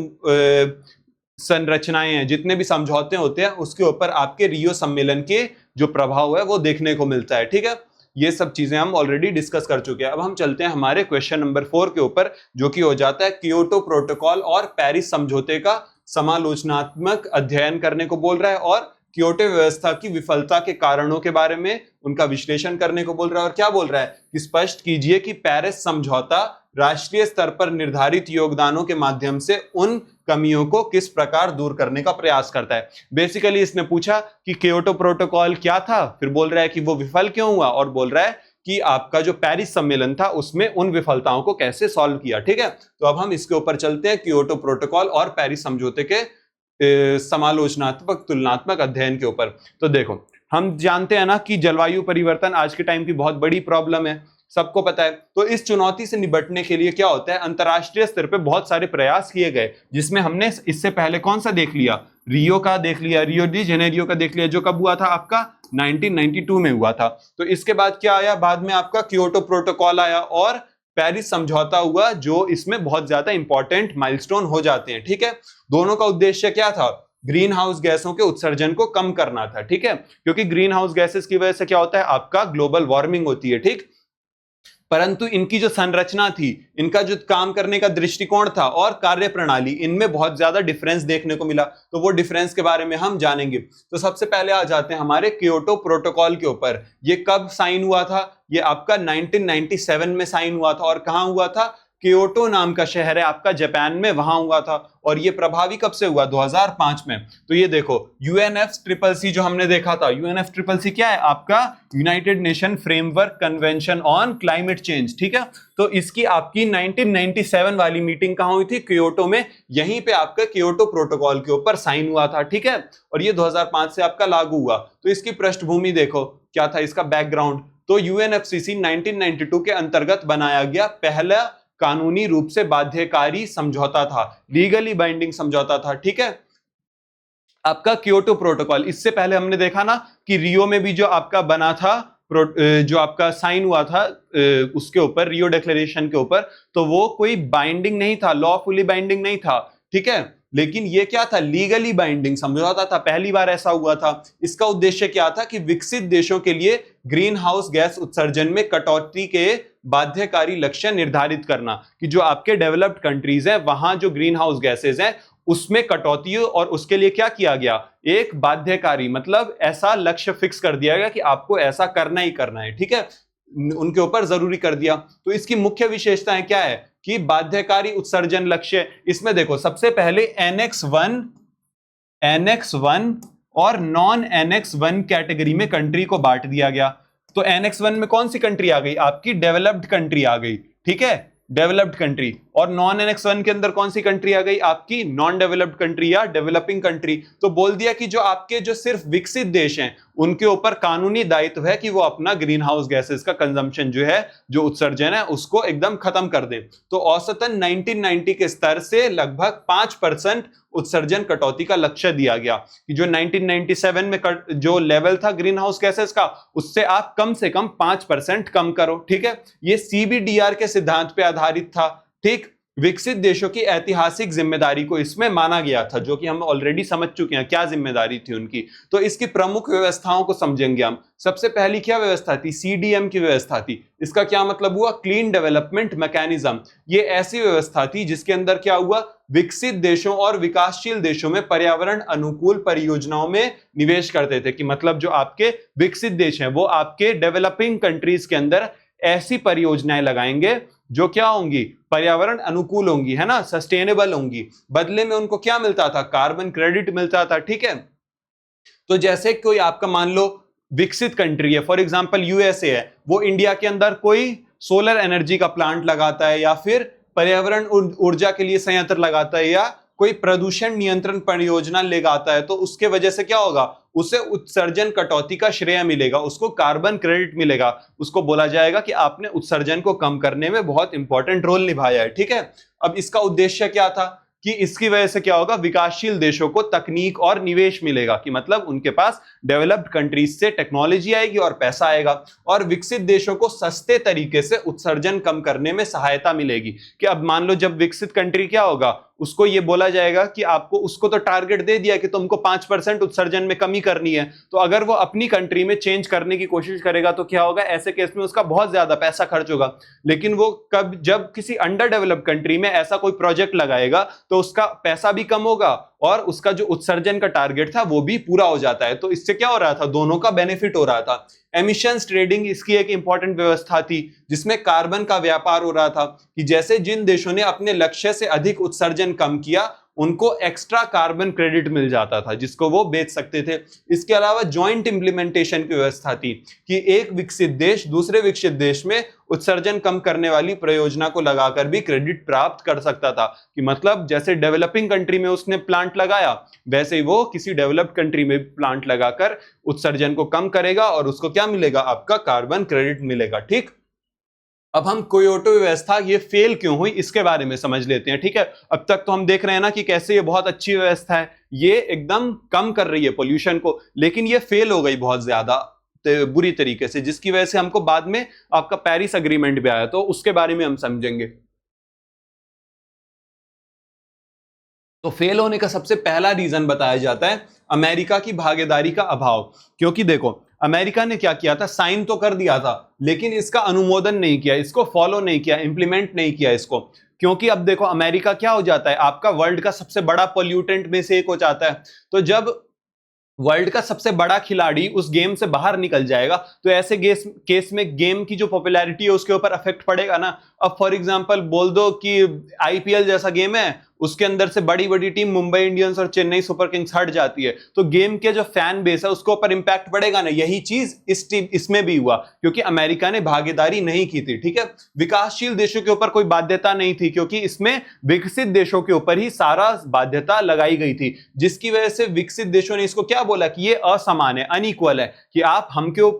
संरचनाएं हैं, जितने भी समझौते होते हैं, उसके ऊपर आपके रियो सम्मेलन के जो प्रभाव है वो देखने को मिलता है, ठीक है। ये सब चीजें हम ऑलरेडी डिस्कस कर चुके हैं। अब हम चलते हैं हमारे क्वेश्चन नंबर 4 के ऊपर, जो कि हो जाता है क्योटो प्रोटोकॉल और पेरिस समझौते का समालोचनात्मक अध्ययन करने को बोल रहा है, और क्योटो व्यवस्था की विफलता के कारणों के बारे में उनका विश्लेषण करने को बोल रहा है। और क्या बोल रहा है कि स्पष्ट कीजिए कि पेरिस समझौता राष्ट्रीय स्तर पर निर्धारित योगदानों के माध्यम से उन कमियों को किस प्रकार दूर करने का प्रयास करता है। बेसिकली इसने पूछा कि क्योटो प्रोटोकॉल क्या था, फिर बोल रहा है कि वो विफल क्यों हुआ, और बोल रहा है कि आपका जो पेरिस सम्मेलन था उसमें उन विफलताओं को कैसे सॉल्व किया, ठीक है। तो अब हम इसके ऊपर चलते हैं, क्योटो प्रोटोकॉल और पेरिस समझौते के समालोचनात्मक तुलनात्मक अध्ययन के ऊपर। तो देखो, हम जानते हैं ना कि जलवायु परिवर्तन आज के टाइम की बहुत बड़ी प्रॉब्लम है, सबको पता है। तो इस चुनौती से निपटने के लिए क्या होता है, अंतरराष्ट्रीय स्तर पे बहुत सारे प्रयास किए गए, जिसमें हमने इससे पहले कौन सा देख लिया, रियो का देख लिया, रियो डी जेनेरियो का देख लिया, जो कब हुआ था आपका 1992 में हुआ था। तो इसके बाद क्या आया, बाद में आपका क्योटो प्रोटोकॉल आया और पेरिस समझौता हुआ, जो इसमें बहुत ज्यादा इंपॉर्टेंट माइलस्टोन हो जाते हैं, ठीक है। दोनों का उद्देश्य क्या था, ग्रीन हाउस गैसों के उत्सर्जन को कम करना था, ठीक है, क्योंकि ग्रीन हाउस गैसेस की वजह से क्या होता है, आपका ग्लोबल वार्मिंग होती है, ठीक। परंतु इनकी जो संरचना थी, इनका जो काम करने का दृष्टिकोण था और कार्यप्रणाली, इनमें बहुत ज्यादा डिफरेंस देखने को मिला। तो वो डिफरेंस के बारे में हम जानेंगे। तो सबसे पहले आ जाते हैं हमारे क्योटो प्रोटोकॉल के ऊपर। ये कब साइन हुआ था, ये आपका 1997 में साइन हुआ था, और कहां हुआ था, क्योटो नाम का शहर है आपका जापान में, वहां हुआ था। और ये प्रभावी कब से हुआ, 2005 में। तो ये देखो, UNFCCC जो हमने देखा था, UNFCCC क्या है आपका, United nation framework convention on climate change, ठीक है। तो इसकी आपकी 1997 वाली मीटिंग कहां हुई थी, क्योटो में। यहीं पे आपका क्योटो प्रोटोकॉल के ऊपर साइन हुआ था, ठीक है। और ये 2005 से आपका लागू हुआ। तो इसकी पृष्ठभूमि देखो क्या था, इसका बैकग्राउंड। तो UNFCCC 1992 के अंतर्गत बनाया गया पहला कानूनी रूप से बाध्यकारी समझौता था, लीगली बाइंडिंग समझौता था, ठीक है, आपका क्योटो प्रोटोकॉल। इससे पहले हमने देखा ना कि रियो में भी जो आपका बना था, जो आपका साइन हुआ था उसके ऊपर, रियो डिक्लेरेशन के ऊपर, तो वो कोई बाइंडिंग नहीं था, लॉफुली बाइंडिंग नहीं था, ठीक है। लेकिन ये क्या था, लीगली बाइंडिंग समझौता था, पहली बार ऐसा हुआ था। इसका उद्देश्य क्या था कि विकसित देशों के लिए ग्रीन हाउस गैस उत्सर्जन में कटौती के बाध्यकारी लक्ष्य निर्धारित करना, कि जो आपके डेवलप्ड कंट्रीज हैं वहां जो ग्रीन हाउस गैसेज हैं उसमें कटौती हो, और उसके लिए क्या किया गया, एक बाध्यकारी, मतलब ऐसा लक्ष्य फिक्स कर दिया गया कि आपको ऐसा करना ही करना है, ठीक है, उनके ऊपर जरूरी कर दिया। तो इसकी मुख्य विशेषताएं क्या है कि बाध्यकारी उत्सर्जन लक्ष्य, इसमें देखो सबसे पहले एनेक्स 1 और नॉन एनेक्स 1 कैटेगरी में कंट्री को बांट दिया गया। तो एनेक्स 1 में कौन सी कंट्री आ गई, आपकी डेवलप्ड कंट्री आ गई, ठीक है, डेवलप्ड कंट्री। और नॉन एनेक्स 1 के अंदर कौन सी कंट्री आ गई, आपकी नॉन डेवलप्ड कंट्री या डेवलपिंग कंट्री। तो बोल दिया कि जो आपके जो सिर्फ विकसित देश हैं उनके ऊपर कानूनी दायित्व है कि वो अपना ग्रीन हाउस गैसेस का कंजम्पशन जो है, जो उत्सर्जन है, उसको एकदम खत्म कर दें। तो औसतन 1990 के स्तर से लगभग 5% उत्सर्जन कटौती का लक्ष्य दिया गया, कि जो 1997 में जो लेवल था ग्रीन हाउस गैसेस का, उससे आप कम से कम 5% कम करो, ठीक है। ये CBDR के सिद्धांत पे आधारित था, ठीक। विकसित देशों की ऐतिहासिक जिम्मेदारी को इसमें माना गया था, जो कि हम ऑलरेडी समझ चुके हैं क्या जिम्मेदारी थी उनकी। तो इसकी प्रमुख व्यवस्थाओं को समझेंगे हम। सबसे पहली क्या व्यवस्था थी, CDM की व्यवस्था थी। इसका क्या मतलब हुआ, क्लीन डेवलपमेंट मैकेनिज्म। ये ऐसी व्यवस्था थी जिसके अंदर क्या हुआ, विकसित देशों और विकासशील देशों में पर्यावरण अनुकूल परियोजनाओं में निवेश करते थे, कि मतलब जो आपके विकसित देश हैं वो आपके डेवलपिंग कंट्रीज के अंदर ऐसी परियोजनाएं लगाएंगे जो क्या होंगी, पर्यावरण अनुकूल होंगी, है ना, सस्टेनेबल होंगी। बदले में उनको क्या मिलता था, कार्बन क्रेडिट मिलता था, ठीक है। तो जैसे कोई आपका मान लो विकसित कंट्री है, फॉर एग्जांपल USA है, वो इंडिया के अंदर कोई सोलर एनर्जी का प्लांट लगाता है, या फिर पर्यावरण ऊर्जा के लिए संयंत्र लगाता है, या कोई प्रदूषण नियंत्रण परियोजना लगाता है तो उसके वजह से क्या होगा, उसे उत्सर्जन कटौती का श्रेय मिलेगा, उसको कार्बन क्रेडिट मिलेगा, उसको बोला जाएगा कि आपने उत्सर्जन को कम करने में बहुत इंपॉर्टेंट रोल निभाया है। ठीक है, अब इसका उद्देश्य क्या था कि इसकी वजह से क्या होगा, विकासशील देशों को तकनीक और निवेश मिलेगा, कि मतलब उनके पास डेवलप्ड कंट्रीज से टेक्नोलॉजी आएगी और पैसा आएगा, और विकसित देशों को सस्ते तरीके से उत्सर्जन कम करने में सहायता मिलेगी। कि अब मान लो जब विकसित कंट्री क्या होगा, उसको ये बोला जाएगा कि आपको, उसको तो टारगेट दे दिया कि तुमको 5% उत्सर्जन में कमी करनी है, तो अगर वो अपनी कंट्री में चेंज करने की कोशिश करेगा तो क्या होगा, ऐसे केस में उसका बहुत ज्यादा पैसा खर्च होगा। लेकिन वो जब किसी अंडर डेवलप्ड कंट्री में ऐसा कोई प्रोजेक्ट लगाएगा तो उसका पैसा भी कम होगा और उसका जो उत्सर्जन का टारगेट था वो भी पूरा हो जाता है। तो इससे क्या हो रहा था, दोनों का बेनिफिट हो रहा था। एमिशंस ट्रेडिंग इसकी एक इंपॉर्टेंट व्यवस्था थी जिसमें कार्बन का व्यापार हो रहा था, कि जैसे जिन देशों ने अपने लक्ष्य से अधिक उत्सर्जन कम किया उनको एक्स्ट्रा कार्बन क्रेडिट मिल जाता था जिसको वो बेच सकते थे। इसके अलावा जॉइंट इंप्लीमेंटेशन की व्यवस्था थी कि एक विकसित देश दूसरे विकसित देश में उत्सर्जन कम करने वाली परियोजना को लगाकर भी क्रेडिट प्राप्त कर सकता था। कि मतलब जैसे डेवलपिंग कंट्री में उसने प्लांट लगाया वैसे ही वो किसी डेवलप्ड कंट्री में प्लांट लगाकर उत्सर्जन को कम करेगा और उसको क्या मिलेगा, आपका कार्बन क्रेडिट मिलेगा। ठीक, अब हम क्योटो व्यवस्था ये फेल क्यों हुई इसके बारे में समझ लेते हैं। ठीक है, अब तक तो हम देख रहे हैं ना कि कैसे ये बहुत अच्छी व्यवस्था है, ये एकदम कम कर रही है पोल्यूशन को, लेकिन ये फेल हो गई बहुत ज्यादा बुरी तरीके से, जिसकी वजह से हमको बाद में आपका पेरिस अग्रीमेंट भी आया, तो उसके बारे में हम समझेंगे। तो फेल होने का सबसे पहला रीजन बताया जाता है अमेरिका की भागीदारी का अभाव। क्योंकि देखो अमेरिका ने क्या किया था, साइन तो कर दिया था लेकिन इसका अनुमोदन नहीं किया, इसको फॉलो नहीं किया, इंप्लीमेंट नहीं किया इसको। क्योंकि अब देखो अमेरिका क्या हो जाता है, आपका वर्ल्ड का सबसे बड़ा पोल्यूटेंट में से एक हो जाता है। तो जब वर्ल्ड का सबसे बड़ा खिलाड़ी उस गेम से बाहर निकल जाएगा तो ऐसे केस में गेम की जो पॉपुलैरिटी है उसके ऊपर इफेक्ट पड़ेगा ना। अब फॉर एग्जांपल बोल दो कि आईपीएल जैसा गेम है, उसके अंदर से बड़ी बड़ी टीम मुंबई इंडियंस और चेन्नई सुपर किंग्स हट जाती है, तो गेम के जो फैन बेस है उसके ऊपर इंपैक्ट पड़ेगा ना। यही चीज इसमें भी हुआ क्योंकि अमेरिका ने भागीदारी नहीं की थी। ठीक है, विकासशील देशों के ऊपर कोई बाध्यता नहीं थी क्योंकि इसमें विकसित देशों के ऊपर ही सारा बाध्यता लगाई गई थी, जिसकी वजह से विकसित देशों ने इसको क्या बोला कि ये असमान है, अनइक्वल है, कि आप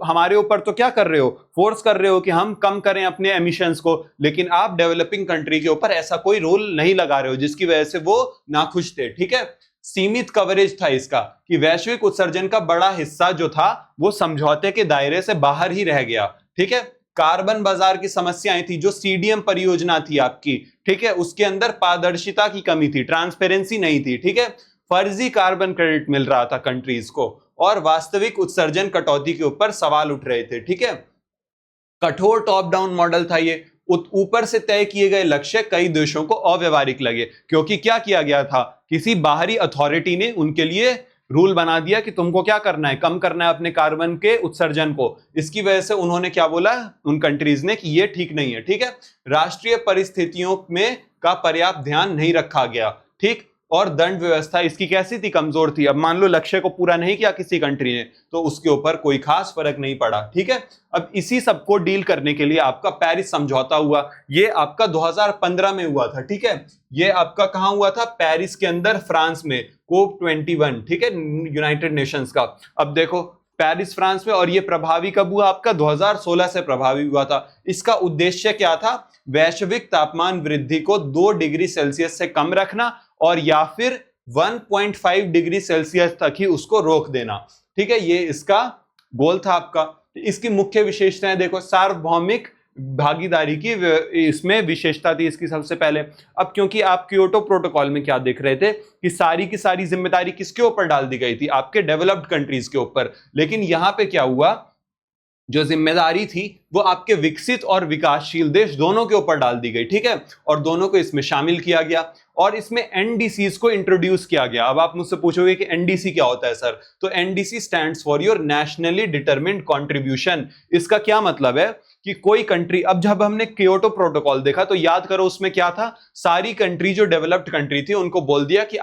हमारे ऊपर तो क्या कर रहे हो, फोर्स कर रहे हो कि हम कम करें अपने एमिशंस को, लेकिन आप डेवलपिंग कंट्री के ऊपर ऐसा कोई रूल नहीं लगा रहे हो, जिसकी वजह से वो नाखुश थे। ठीक है, सीमित कवरेज था इसका कि वैश्विक उत्सर्जन का बड़ा हिस्सा जो था वो समझौते के दायरे से बाहर ही रह गया। ठीक है, कार्बन बाजार की समस्याएं थी, जो सीडीएम परियोजना थी आपकी, ठीक है, उसके अंदर पारदर्शिता की कमी थी, ट्रांसपेरेंसी नहीं थी। ठीक है, फर्जी कार्बन क्रेडिट मिल रहा था कंट्रीज को और वास्तविक उत्सर्जन कटौती के ऊपर सवाल उठ रहे थे। ठीक है, कठोर टॉप डाउन मॉडल था ये, ऊपर से तय किए गए लक्ष्य कई देशों को अव्यवहारिक लगे क्योंकि क्या किया गया था, किसी बाहरी अथॉरिटी ने उनके लिए रूल बना दिया कि तुमको क्या करना है, कम करना है अपने कार्बन के उत्सर्जन को। इसकी वजह से उन्होंने क्या बोला उन कंट्रीज ने कि ये ठीक नहीं है। ठीक है, राष्ट्रीय परिस्थितियों में का पर्याप्त ध्यान नहीं रखा गया। ठीक, और दंड व्यवस्था इसकी कैसी थी, कमजोर थी। अब मान लो लक्ष्य को पूरा नहीं किया किसी कंट्री ने तो उसके ऊपर कोई खास फर्क नहीं पड़ा। ठीक है, अब इसी सबको डील करने के लिए आपका पेरिस समझौता हुआ, ये आपका 2015 में हुआ था। ठीक है, ये आपका कहां हुआ था, पेरिस के अंदर फ्रांस में, कोप 21, ठीक है, यूनाइटेड नेशंस का। अब देखो पेरिस फ्रांस में, और ये प्रभावी कब हुआ, आपका 2016 से प्रभावी हुआ था। इसका उद्देश्य क्या था, वैश्विक तापमान वृद्धि को 2 डिग्री सेल्सियस से कम रखना और या फिर 1.5 डिग्री सेल्सियस तक ही उसको रोक देना। ठीक है, ये इसका गोल था आपका। इसकी मुख्य विशेषताएं देखो, सार्वभौमिक भागीदारी की इसमें विशेषता थी इसकी सबसे पहले। अब क्योंकि आप क्योटो प्रोटोकॉल में क्या देख रहे थे कि सारी की सारी जिम्मेदारी किसके ऊपर डाल दी गई थी, आपके डेवलप्ड कंट्रीज के ऊपर, लेकिन यहां पे क्या हुआ, जो जिम्मेदारी थी वो आपके विकसित और विकासशील देश दोनों के ऊपर डाल दी गई। ठीक है, और दोनों को इसमें शामिल किया गया और इसमें एनडीसीज को इंट्रोड्यूस किया गया। अब आप मुझसे पूछोगे कि एनडीसी क्या होता है सर, तो NDC stands for your nationally determined contribution. इसका क्या मतलब है कि कोई कंट्री, अब जब हमने क्योटो प्रोटोकॉल देखा तो याद करो उसमें क्या था, सारी कंट्री जो डेवलप्ड कंट्री थी उनको बोल दिया कि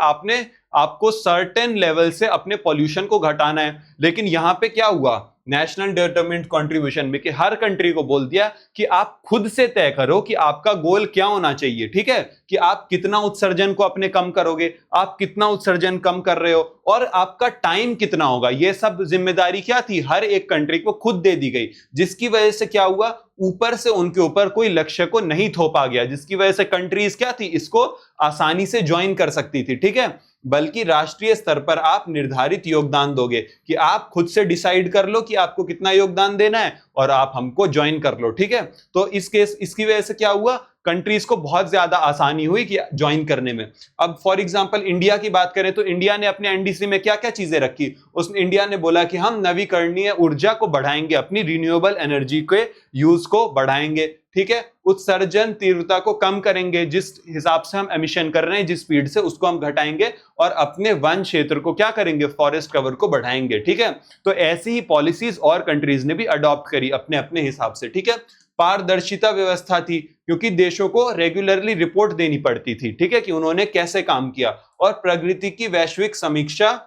आपको सर्टेन लेवल से अपने पॉल्यूशन को घटाना है। लेकिन यहां पे क्या हुआ, नेशनल डिटरमिन्ड कंट्रीब्यूशन में, कि हर कंट्री को बोल दिया कि आप खुद से तय करो कि आपका गोल क्या होना चाहिए, ठीक है, कि आप कितना उत्सर्जन को अपने कम करोगे, आप कितना उत्सर्जन कम कर रहे हो और आपका टाइम कितना होगा। ये सब जिम्मेदारी क्या थी, हर एक कंट्री को खुद दे दी गई, जिसकी वजह से क्या हुआ, ऊपर से उनके ऊपर कोई लक्ष्य को नहीं थोपा गया, जिसकी वजह से कंट्रीज क्या थी, इसको आसानी से ज्वाइन कर सकती थी, ठीक है। बल्कि राष्ट्रीय स्तर पर आप निर्धारित योगदान दोगे, कि आप खुद से डिसाइड कर लो कि आपको कितना योगदान देना है और आप हमको ज्वाइन कर लो, ठीक है। तो इसकी वजह से क्या हुआ, कंट्रीज को बहुत ज्यादा आसानी हुई कि ज्वाइन करने में। अब फॉर एग्जांपल इंडिया की बात करें तो इंडिया ने अपने एनडीसी में क्या क्या चीजें रखी, उसमें इंडिया ने बोला कि हम नवीकरणीय ऊर्जा को बढ़ाएंगे, अपनी रिन्यूएबल एनर्जी के यूज को बढ़ाएंगे, ठीक है, उत्सर्जन तीव्रता को कम करेंगे, जिस हिसाब से हम एमिशन कर रहे हैं, जिस स्पीड से, उसको हम घटाएंगे और अपने वन क्षेत्र को क्या करेंगे, फॉरेस्ट कवर को बढ़ाएंगे, ठीक है। तो ऐसी ही पॉलिसीज और कंट्रीज ने भी अडॉप्ट करी अपने अपने हिसाब से, ठीक है। पारदर्शिता व्यवस्था थी, क्योंकि देशों को रेगुलरली रिपोर्ट देनी पड़ती थी, ठीक है, कि उन्होंने कैसे काम किया, और प्रगति की वैश्विक समीक्षा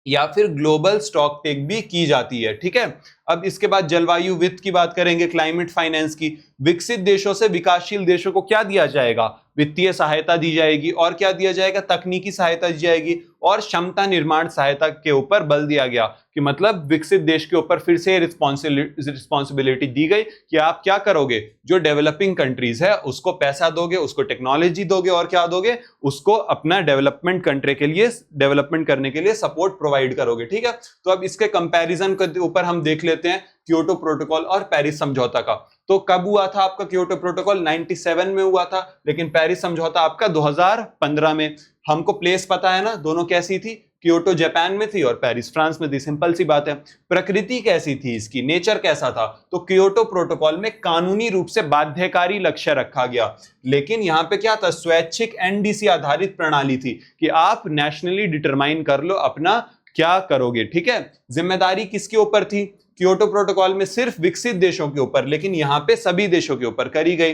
या फिर ग्लोबल स्टॉक टेक भी की जाती है, ठीक है। अब इसके बाद जलवायु वित्त की बात करेंगे, क्लाइमेट फाइनेंस की। विकसित देशों से विकासशील देशों को क्या दिया जाएगा, वित्तीय सहायता दी जाएगी, और क्या दिया जाएगा, तकनीकी सहायता दी जाएगी, और क्षमता निर्माण सहायता के ऊपर बल दिया गया, कि मतलब विकसित देश के ऊपर फिर से रिस्पॉन्सिबिलिटी दी गई कि आप क्या करोगे, जो डेवलपिंग कंट्रीज है उसको पैसा दोगे, उसको टेक्नोलॉजी दोगे, और क्या दोगे, उसको अपना डेवलपमेंट कंट्री के लिए, डेवलपमेंट करने के लिए सपोर्ट प्रोवाइड करोगे, ठीक है। तो अब इसके कंपैरिजन के ऊपर हम देख लेते हैं क्योटो प्रोटोकॉल और पेरिस समझौता का। तो कब हुआ था आपका क्योटो प्रोटोकॉल, 97 में हुआ था, लेकिन पेरिस समझौता आपका 2015 में। हमको प्लेस पता है ना, दोनों कैसी थी, क्योटो जापान में थी और पेरिस फ्रांस में थी, सिंपल सी बात है। प्रकृति कैसी थी इसकी, नेचर कैसा था, तो क्योटो प्रोटोकॉल में कानूनी रूप से बाध्यकारी लक्ष्य रखा गया, लेकिन यहाँ पे क्या था, स्वैच्छिक एनडीसी आधारित प्रणाली थी, कि आप नेशनली डिटरमाइन कर लो अपना क्या करोगे, ठीक है। जिम्मेदारी किसके ऊपर थी, क्योटो प्रोटोकॉल में सिर्फ विकसित देशों के ऊपर, लेकिन यहां पे सभी देशों के ऊपर करी गई।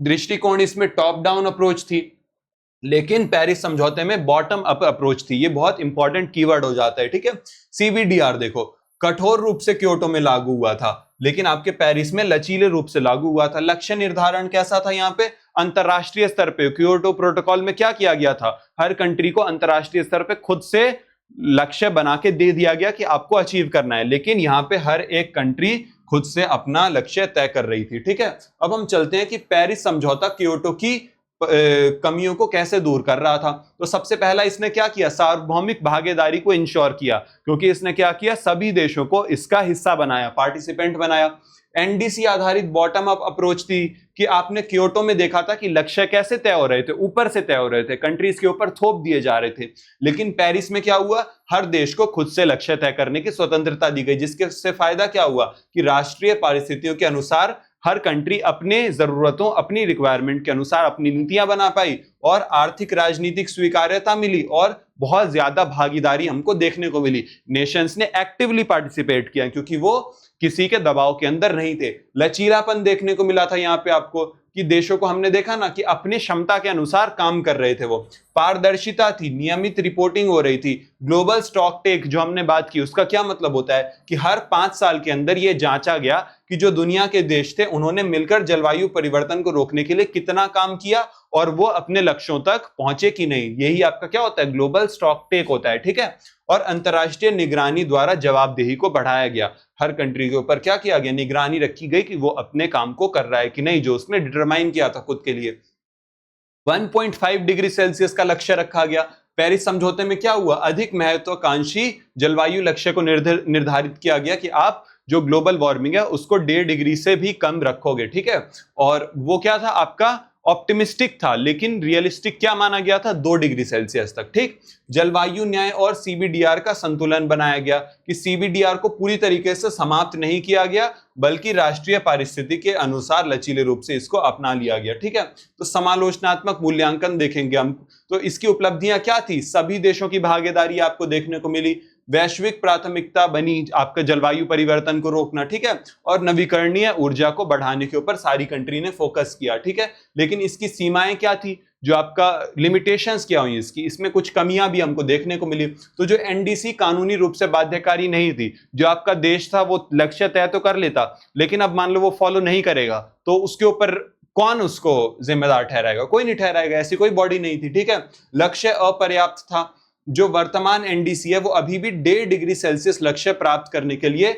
दृष्टिकोण इसमें टॉप डाउन अप्रोच थी, लेकिन पेरिस समझौते में बॉटम अप अप्रोच थी। ये बहुत इंपॉर्टेंट कीवर्ड हो जाता है, ठीक है। सीबीडीआर देखो, कठोर रूप से क्योटो में लागू हुआ था, लेकिन आपके पेरिस में लचीले रूप से लागू हुआ था। लक्ष्य निर्धारण कैसा था, यहाँ पे अंतरराष्ट्रीय स्तर पे क्योटो प्रोटोकॉल में क्या किया गया था, हर कंट्री को अंतरराष्ट्रीय स्तर पे खुद से लक्ष्य बना के दे दिया गया कि आपको अचीव करना है, लेकिन यहाँ पे हर एक कंट्री खुद से अपना लक्ष्य तय कर रही थी, ठीक है। अब हम चलते हैं कि पेरिस समझौता क्योटो की कमियों को कैसे दूर कर रहा था। तो सबसे पहला इसने क्या किया, सार्वभौमिक भागीदारी को इंश्योर किया, क्योंकि इसने क्या किया, सभी देशों को इसका हिस्सा बनाया, पार्टिसिपेंट बनाया। एनडीसी आधारित बॉटम अप अप्रोच थी, कि आपने क्योटो में देखा था कि लक्ष्य कैसे तय हो रहे थे, ऊपर से तय हो रहे थे, कंट्रीज के ऊपर थोप दिए जा रहे थे, लेकिन पेरिस में क्या हुआ, हर देश को खुद से लक्ष्य तय करने की स्वतंत्रता दी गई, जिसके से फायदा क्या हुआ कि राष्ट्रीय परिस्थितियों के अनुसार हर कंट्री अपने जरूरतों, अपनी रिक्वायरमेंट के अनुसार अपनी नीतियां बना पाई, और आर्थिक राजनीतिक स्वीकार्यता मिली, और बहुत ज्यादा भागीदारी हमको देखने को मिली। नेशंस ने एक्टिवली पार्टिसिपेट किया, क्योंकि वो किसी के दबाव के अंदर नहीं थे। लचीलापन देखने को मिला था यहाँ पे आपको, कि देशों को हमने देखा ना कि अपनी क्षमता के अनुसार काम कर रहे थे वो। पारदर्शिता थी, नियमित रिपोर्टिंग हो रही थी। ग्लोबल स्टॉक टेक जो हमने बात की, उसका क्या मतलब होता है कि हर 5 साल के अंदर ये जांचा गया कि जो दुनिया के देश थे उन्होंने मिलकर जलवायु परिवर्तन को रोकने के लिए कितना काम किया, और वो अपने लक्ष्यों तक पहुंचे कि नहीं। यही आपका क्या होता है, ग्लोबल स्टॉक टेक होता है, ठीक है। और अंतरराष्ट्रीय निगरानी द्वारा जवाबदेही को बढ़ाया गया, हर कंट्री के ऊपर क्या किया गया, निगरानी रखी गई कि वो अपने काम को कर रहा है कि नहीं, जो उसने डिटरमाइन किया था खुद के लिए। 1.5 डिग्री सेल्सियस का लक्ष्य रखा गया। पेरिस समझौते में क्या हुआ, अधिक महत्वाकांक्षी जलवायु लक्ष्य को निर्धारित किया गया कि आप जो ग्लोबल वार्मिंग है उसको 1.5 डिग्री से भी कम रखोगे, ठीक है। और वो क्या था आपका, ऑप्टिमिस्टिक था, लेकिन रियलिस्टिक क्या माना गया था, 2 डिग्री सेल्सियस तक, ठीक। जलवायु न्याय और सीबीडीआर का संतुलन बनाया गया, कि सीबीडीआर को पूरी तरीके से समाप्त नहीं किया गया, बल्कि राष्ट्रीय परिस्थिति के अनुसार लचीले रूप से इसको अपना लिया गया, ठीक है। तो समालोचनात्मक मूल्यांकन देखेंगे हम, तो इसकी उपलब्धियां क्या थी, सभी देशों की भागीदारी आपको देखने को मिली। वैश्विक प्राथमिकता बनी आपका जलवायु परिवर्तन को रोकना, ठीक है, और नवीकरणीय ऊर्जा को बढ़ाने के ऊपर सारी कंट्री ने फोकस किया, ठीक है। लेकिन इसकी सीमाएं क्या थी, जो आपका लिमिटेशंस क्या हुई इसकी, इसमें कुछ कमियां भी हमको देखने को मिली। तो जो एनडीसी कानूनी रूप से बाध्यकारी नहीं थी, जो आपका देश था वो लक्ष्य तय तो कर लेता, लेकिन अब मान लो वो फॉलो नहीं करेगा तो उसके ऊपर कौन उसको जिम्मेदार ठहराएगा? कोई नहीं ठहराएगा, ऐसी कोई बॉडी नहीं थी, ठीक है। लक्ष्य अपर्याप्त था। जो वर्तमान एनडीसी है वो अभी भी 1.5 डिग्री सेल्सियस लक्ष्य प्राप्त करने के लिए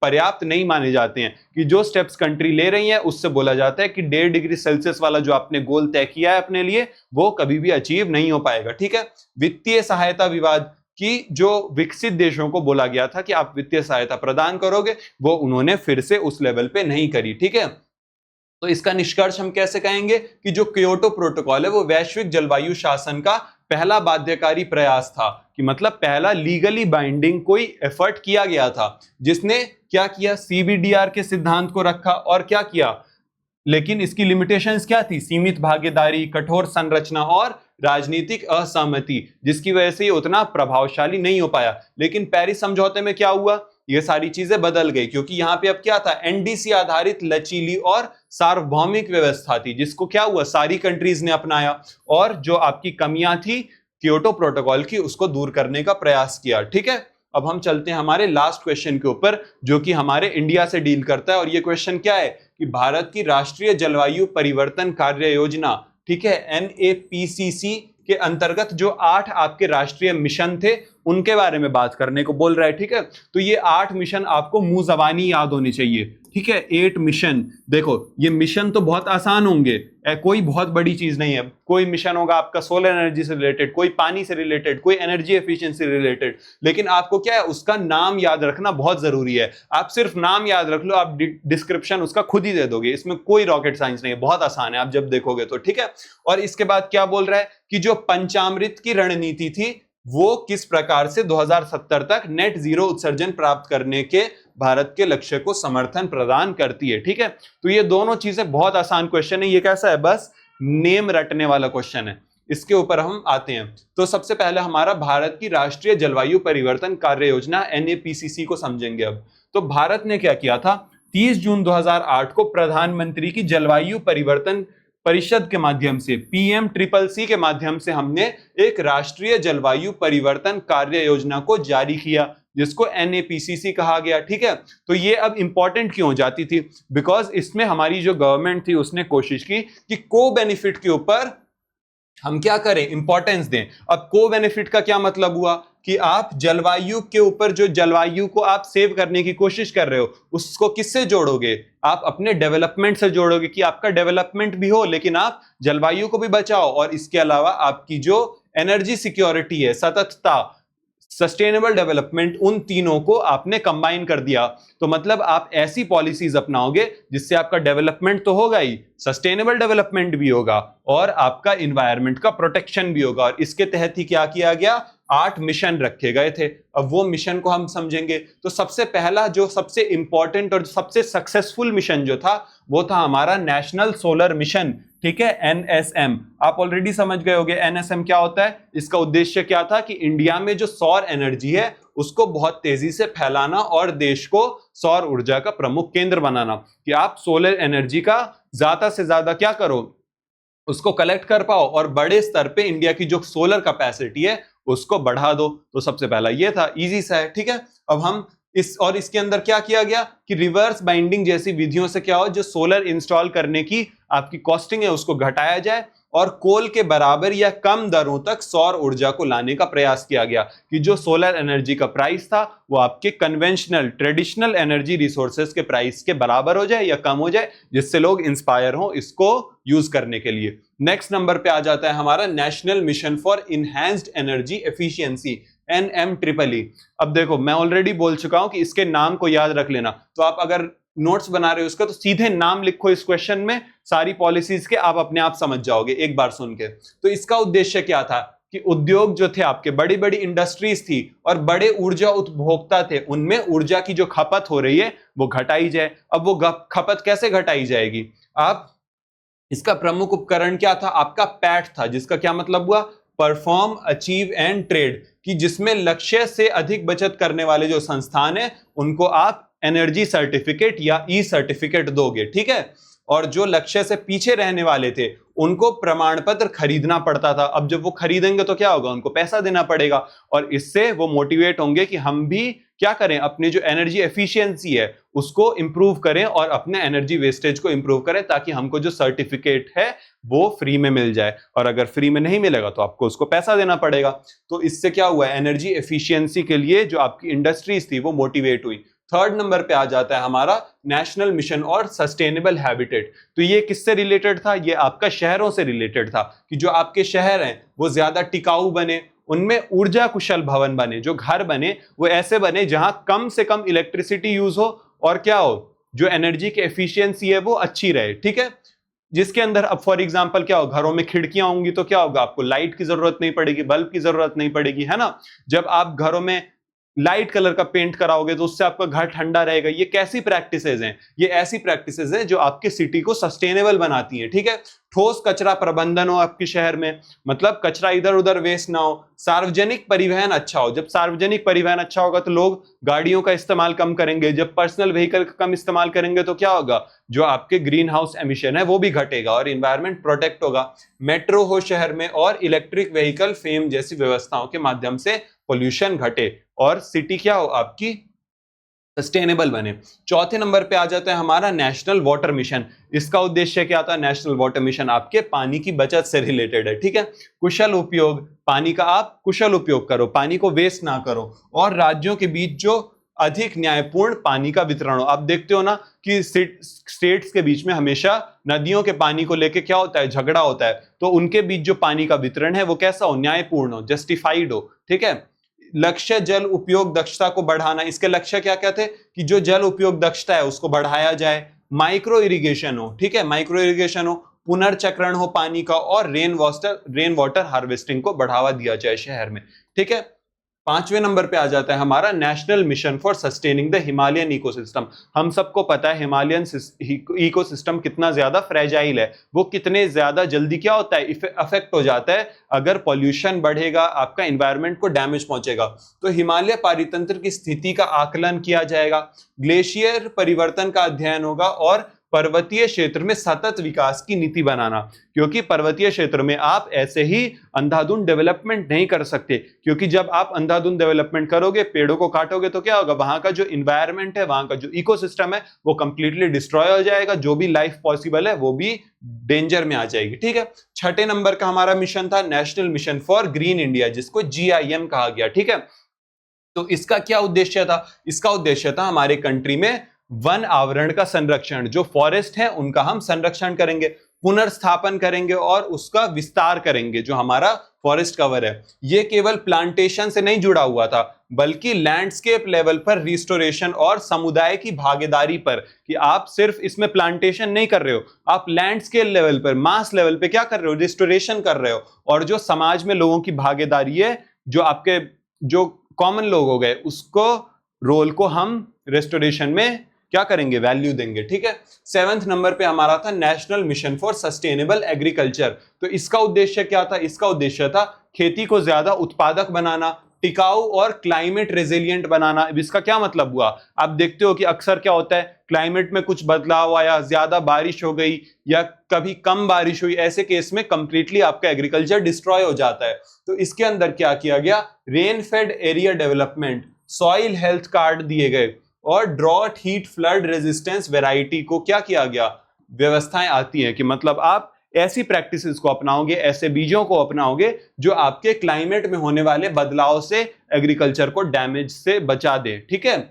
पर्याप्त नहीं माने जाते हैं, कि जो स्टेप्स कंट्री ले रही है उससे बोला जाता है कि 1.5 डिग्री सेल्सियस वाला जो आपने गोल तय किया है अपने लिए वो कभी भी अचीव नहीं हो पाएगा, ठीक है। वित्तीय सहायता विवाद की जो विकसित देशों को बोला गया था कि आप वित्तीय सहायता प्रदान करोगे, वो उन्होंने फिर से उस लेवल पे नहीं करी, ठीक है। तो इसका निष्कर्ष हम कैसे कहेंगे कि जो क्योटो प्रोटोकॉल है वो वैश्विक जलवायु शासन का पहला बाध्यकारी प्रयास था, कि मतलब पहला लीगली बाइंडिंग कोई एफर्ट किया गया था, जिसने क्या किया, सीबीडीआर के सिद्धांत को रखा और क्या किया, लेकिन इसकी लिमिटेशंस क्या थी, सीमित भागीदारी, कठोर संरचना और राजनीतिक असहमति, जिसकी वजह से ये उतना प्रभावशाली नहीं हो पाया। लेकिन पेरिस समझौते में क्या हुआ, ये सारी चीजें बदल गई, क्योंकि यहाँ पे अब क्या था, एनडीसी आधारित लचीली और सार्वभौमिक व्यवस्था थी, जिसको क्या हुआ, सारी कंट्रीज ने अपनाया और जो आपकी कमियां थी क्योटो प्रोटोकॉल की उसको दूर करने का प्रयास किया, ठीक है। अब हम चलते हैं हमारे लास्ट क्वेश्चन के ऊपर, जो कि हमारे इंडिया से डील करता है, और ये क्वेश्चन क्या है कि भारत की राष्ट्रीय जलवायु परिवर्तन कार्य योजना, ठीक है, NAPCC के अंतर्गत जो 8 आपके राष्ट्रीय मिशन थे उनके बारे में बात करने को बोल रहा है, ठीक है। तो ये 8 मिशन आपको मुंह जबानी याद होनी चाहिए, ठीक है। 8 मिशन, देखो ये मिशन तो बहुत आसान होंगे, कोई बहुत बड़ी चीज नहीं है। कोई मिशन होगा आपका सोलर एनर्जी से रिलेटेड, कोई पानी से रिलेटेड, कोई एनर्जी एफिशिएंसी रिलेटेड, लेकिन आपको क्या है, उसका नाम याद रखना बहुत जरूरी है। आप सिर्फ नाम याद रख लो, आप डिस्क्रिप्शन उसका खुद ही दे दोगे, इसमें कोई रॉकेट साइंस नहीं है, बहुत आसान है आप जब देखोगे तो, ठीक है। और इसके बाद क्या बोल रहा है कि जो पंचामृत की रणनीति थी वो किस प्रकार से 2070 तक नेट जीरो उत्सर्जन प्राप्त करने के भारत के लक्ष्य को समर्थन प्रदान करती है, ठीक है। तो ये दोनों चीजें बहुत आसान क्वेश्चन है, ये कैसा है, बस नेम रटने वाला क्वेश्चन है। इसके ऊपर हम आते हैं, तो सबसे पहले हमारा भारत की राष्ट्रीय जलवायु परिवर्तन कार्य योजना NAPCC को समझेंगे। अब तो भारत ने क्या किया था, 30 जून 2008 को प्रधानमंत्री की जलवायु परिवर्तन परिषद के माध्यम से, PMCCC के माध्यम से हमने एक राष्ट्रीय जलवायु परिवर्तन कार्य योजना को जारी किया, जिसको NAPCC कहा गया, ठीक है। तो ये अब इंपॉर्टेंट क्यों हो जाती थी, बिकॉज इसमें हमारी जो गवर्नमेंट थी उसने कोशिश की कि को बेनिफिट के ऊपर हम क्या करें, इंपॉर्टेंस दें। अब को बेनिफिट का क्या मतलब हुआ कि आप जलवायु के ऊपर, जो जलवायु को आप सेव करने की कोशिश कर रहे हो, उसको किससे जोड़ोगे, आप अपने डेवलपमेंट से जोड़ोगे, कि आपका डेवलपमेंट भी हो लेकिन आप जलवायु को भी बचाओ, और इसके अलावा आपकी जो एनर्जी सिक्योरिटी है, सततता, सस्टेनेबल डेवलपमेंट, उन तीनों को आपने कंबाइन कर दिया। तो मतलब आप ऐसी पॉलिसीज अपनाओगे जिससे आपका डेवलपमेंट तो होगा ही, सस्टेनेबल डेवलपमेंट भी होगा और आपका इन्वायरमेंट का प्रोटेक्शन भी होगा। और इसके तहत ही क्या किया गया, 8 मिशन रखे गए थे। अब वो मिशन को हम समझेंगे। तो सबसे पहला, जो सबसे इंपॉर्टेंट और सबसे सक्सेसफुल मिशन जो था वो था हमारा नेशनल सोलर मिशन, ठीक है, NSM। आप ऑलरेडी समझ गए होंगे NSM क्या होता है। इसका उद्देश्य क्या था कि इंडिया में जो सौर एनर्जी है उसको बहुत तेजी से फैलाना और देश को सौर ऊर्जा का प्रमुख केंद्र बनाना, कि आप सोलर एनर्जी का ज्यादा से ज्यादा क्या करो, उसको कलेक्ट कर पाओ और बड़े स्तर पे इंडिया की जो सोलर कैपेसिटी है उसको बढ़ा दो। तो सबसे पहला ये था, इजी सा है, ठीक है। अब हम इसके अंदर क्या किया गया कि रिवर्स बाइंडिंग जैसी विधियों से क्या हो, जो सोलर इंस्टॉल करने की आपकी कॉस्टिंग है उसको घटाया जाए और कोल के बराबर या कम दरों तक सौर ऊर्जा को लाने का प्रयास किया गया, कि जो सोलर एनर्जी का प्राइस था वो आपके कन्वेंशनल ट्रेडिशनल एनर्जी रिसोर्सेज के प्राइस के बराबर हो जाए या कम हो जाए, जिससे लोग इंस्पायर हो इसको यूज करने के लिए। नेक्स्ट नंबर पे आ जाता है हमारा national mission for enhanced energy efficiency, NMEEE। अब देखो मैं ऑलरेडी बोल चुका हूं कि इसके नाम को याद रख लेना। तो आप अगर नोट्स बना रहे हो उसका, तो सीधे नाम लिखो इस क्वेश्चन में, सारी पॉलिसीज के आप अपने आप समझ जाओगे एक बार सुन के। तो इसका उद्देश्य क्या था कि उद्योग जो थे आपके, बड़ी बड़ी इंडस्ट्रीज थी और बड़े ऊर्जा उपभोक्ता थे, उनमें ऊर्जा की जो खपत हो रही है वो घटाई जाए। अब वो खपत कैसे घटाई जाएगी, आप इसका प्रमुख उपकरण क्या था, आपका पैट था, जिसका क्या मतलब हुआ, परफॉर्म, अचीव एंड ट्रेड, कि जिसमें लक्ष्य से अधिक बचत करने वाले जो संस्थान है उनको आप एनर्जी सर्टिफिकेट या ई सर्टिफिकेट दोगे, ठीक है। और जो लक्ष्य से पीछे रहने वाले थे उनको प्रमाण पत्र खरीदना पड़ता था। अब जब वो खरीदेंगे तो क्या होगा, उनको पैसा देना पड़ेगा और इससे वो मोटिवेट होंगे कि हम भी क्या करें, अपनी जो एनर्जी एफिशिएंसी है उसको इंप्रूव करें और अपने एनर्जी वेस्टेज को इंप्रूव करें, ताकि हमको जो सर्टिफिकेट है वो फ्री में मिल जाए। और अगर फ्री में नहीं मिलेगा तो आपको उसको पैसा देना पड़ेगा। तो इससे क्या हुआ, एनर्जी एफिशिएंसी के लिए जो आपकी इंडस्ट्रीज थी वो मोटिवेट हुई। थर्ड नंबर पे आ जाता है हमारा नेशनल मिशन और सस्टेनेबल हैबिटेट। तो ये किससे रिलेटेड था, ये आपका शहरों से रिलेटेड था कि जो आपके शहर हैं वो ज्यादा टिकाऊ बने, उनमें ऊर्जा कुशल भवन बने, जो घर बने वो ऐसे बने जहां कम से कम इलेक्ट्रिसिटी यूज हो और क्या हो, जो एनर्जी की एफिशिएंसी है वो अच्छी रहे। ठीक है, जिसके अंदर अब फॉर एग्जांपल क्या हो, घरों में खिड़कियां होंगी तो क्या होगा, आपको लाइट की जरूरत नहीं पड़ेगी, बल्ब की जरूरत नहीं पड़ेगी, है ना। जब आप घरों में लाइट कलर का पेंट कराओगे तो उससे आपका घर ठंडा रहेगा। ये कैसी प्रैक्टिसेस हैं, ये ऐसी प्रैक्टिसेस हैं जो आपके सिटी को सस्टेनेबल बनाती हैं। ठीक है, ठोस कचरा प्रबंधन हो आपके शहर में, मतलब कचरा इधर उधर वेस्ट ना हो। सार्वजनिक परिवहन अच्छा हो, जब सार्वजनिक परिवहन अच्छा होगा तो लोग गाड़ियों का इस्तेमाल कम करेंगे, जब पर्सनल व्हीकल का कम इस्तेमाल करेंगे तो क्या होगा, जो आपके ग्रीन हाउस एमिशन है वो भी घटेगा और इन्वायरमेंट प्रोटेक्ट होगा। मेट्रो हो शहर में और इलेक्ट्रिक व्हीकल फेम जैसी व्यवस्थाओं के माध्यम से पोल्यूशन घटे और सिटी क्या हो आपकी सस्टेनेबल बने। चौथे नंबर पे आ जाता है हमारा नेशनल वाटर मिशन। इसका उद्देश्य क्या था, नेशनल वाटर मिशन आपके पानी की बचत से रिलेटेड है। ठीक है, कुशल उपयोग पानी का, आप कुशल उपयोग करो, पानी को वेस्ट ना करो और राज्यों के बीच जो अधिक न्यायपूर्ण पानी का वितरण हो। आप देखते हो ना कि स्टेट्स के बीच में हमेशा नदियों के पानी को लेके क्या होता है, झगड़ा होता है। तो उनके बीच जो पानी का वितरण है वो कैसा हो, न्यायपूर्ण हो, जस्टिफाइड हो। ठीक है, लक्ष्य जल उपयोग दक्षता को बढ़ाना। इसके लक्ष्य क्या क्या थे कि जो जल उपयोग दक्षता है उसको बढ़ाया जाए। माइक्रो इरिगेशन हो, ठीक है, माइक्रो इरिगेशन हो, पुनर्चक्रण हो पानी का और रेन वाटर हार्वेस्टिंग को बढ़ावा दिया जाए शहर में। ठीक है, पांचवें नंबर पे आ जाता है हमारा national mission for sustaining the Himalayan ecosystem. हम सबको पता है हिमालयन इकोसिस्टम कितना ज्यादा फ्रेजाइल है, वो कितने ज्यादा जल्दी क्या होता है, अफेक्ट हो जाता है। अगर पॉल्यूशन बढ़ेगा आपका एनवायरनमेंट को डैमेज पहुंचेगा। तो हिमालय पारितंत्र की स्थिति का आकलन किया जाएगा, ग्लेशियर परिवर्तन का अध्ययन होगा और पर्वतीय क्षेत्र में सतत विकास की नीति बनाना। क्योंकि पर्वतीय क्षेत्र में आप ऐसे ही अंधाधुंध डेवलपमेंट नहीं कर सकते, क्योंकि जब आप अंधाधुंध डेवलपमेंट करोगे, पेड़ों को काटोगे तो क्या होगा, वहां का जो इन्वायरमेंट है, वहां का जो इकोसिस्टम है वो कंप्लीटली डिस्ट्रॉय हो जाएगा। जो भी लाइफ पॉसिबल है वो भी डेंजर में आ जाएगी। ठीक है, छठे नंबर का हमारा मिशन था national mission for green India, जिसको GIM कहा गया। ठीक है, तो इसका क्या उद्देश्य था, इसका उद्देश्य था हमारे कंट्री में वन आवरण का संरक्षण, जो फॉरेस्ट है उनका हम संरक्षण करेंगे, पुनर्स्थापन करेंगे और उसका विस्तार करेंगे। जो हमारा फॉरेस्ट कवर है ये केवल प्लांटेशन से नहीं जुड़ा हुआ था, बल्कि लैंडस्केप लेवल पर रिस्टोरेशन और समुदाय की भागीदारी पर, कि आप सिर्फ इसमें प्लांटेशन नहीं कर रहे हो, आप लैंडस्केप लेवल पर, मास लेवल पे क्या कर रहे हो, रिस्टोरेशन कर रहे हो। और जो समाज में लोगों की भागीदारी है, जो आपके जो कॉमन लोग हो गए, उसको रोल को हम रेस्टोरेशन में क्या करेंगे, वैल्यू देंगे। ठीक है, सेवेंथ नंबर पे हमारा था national mission for sustainable agriculture. तो इसका उद्देश्य क्या था, इसका उद्देश्य था खेती को ज्यादा उत्पादक बनाना, टिकाऊ और क्लाइमेट रेजिलिएंट बनाना। इसका क्या मतलब हुआ, आप देखते हो कि अक्सर क्या होता है, क्लाइमेट में कुछ बदलाव आया, ज्यादा बारिश हो गई या कभी कम बारिश हुई, ऐसे केस में कंप्लीटली आपका एग्रीकल्चर डिस्ट्रॉय हो जाता है। तो इसके अंदर क्या किया गया, rain fed area development, soil health card दिए गए और drought heat flood resistance variety को क्या किया गया, व्यवस्थाएं आती हैं कि मतलब आप ऐसी प्रैक्टिसेस को अपनाओगे, ऐसे बीजों को अपनाओगे जो आपके क्लाइमेट में होने वाले बदलाव से एग्रीकल्चर को डैमेज से बचा दे। ठीक है,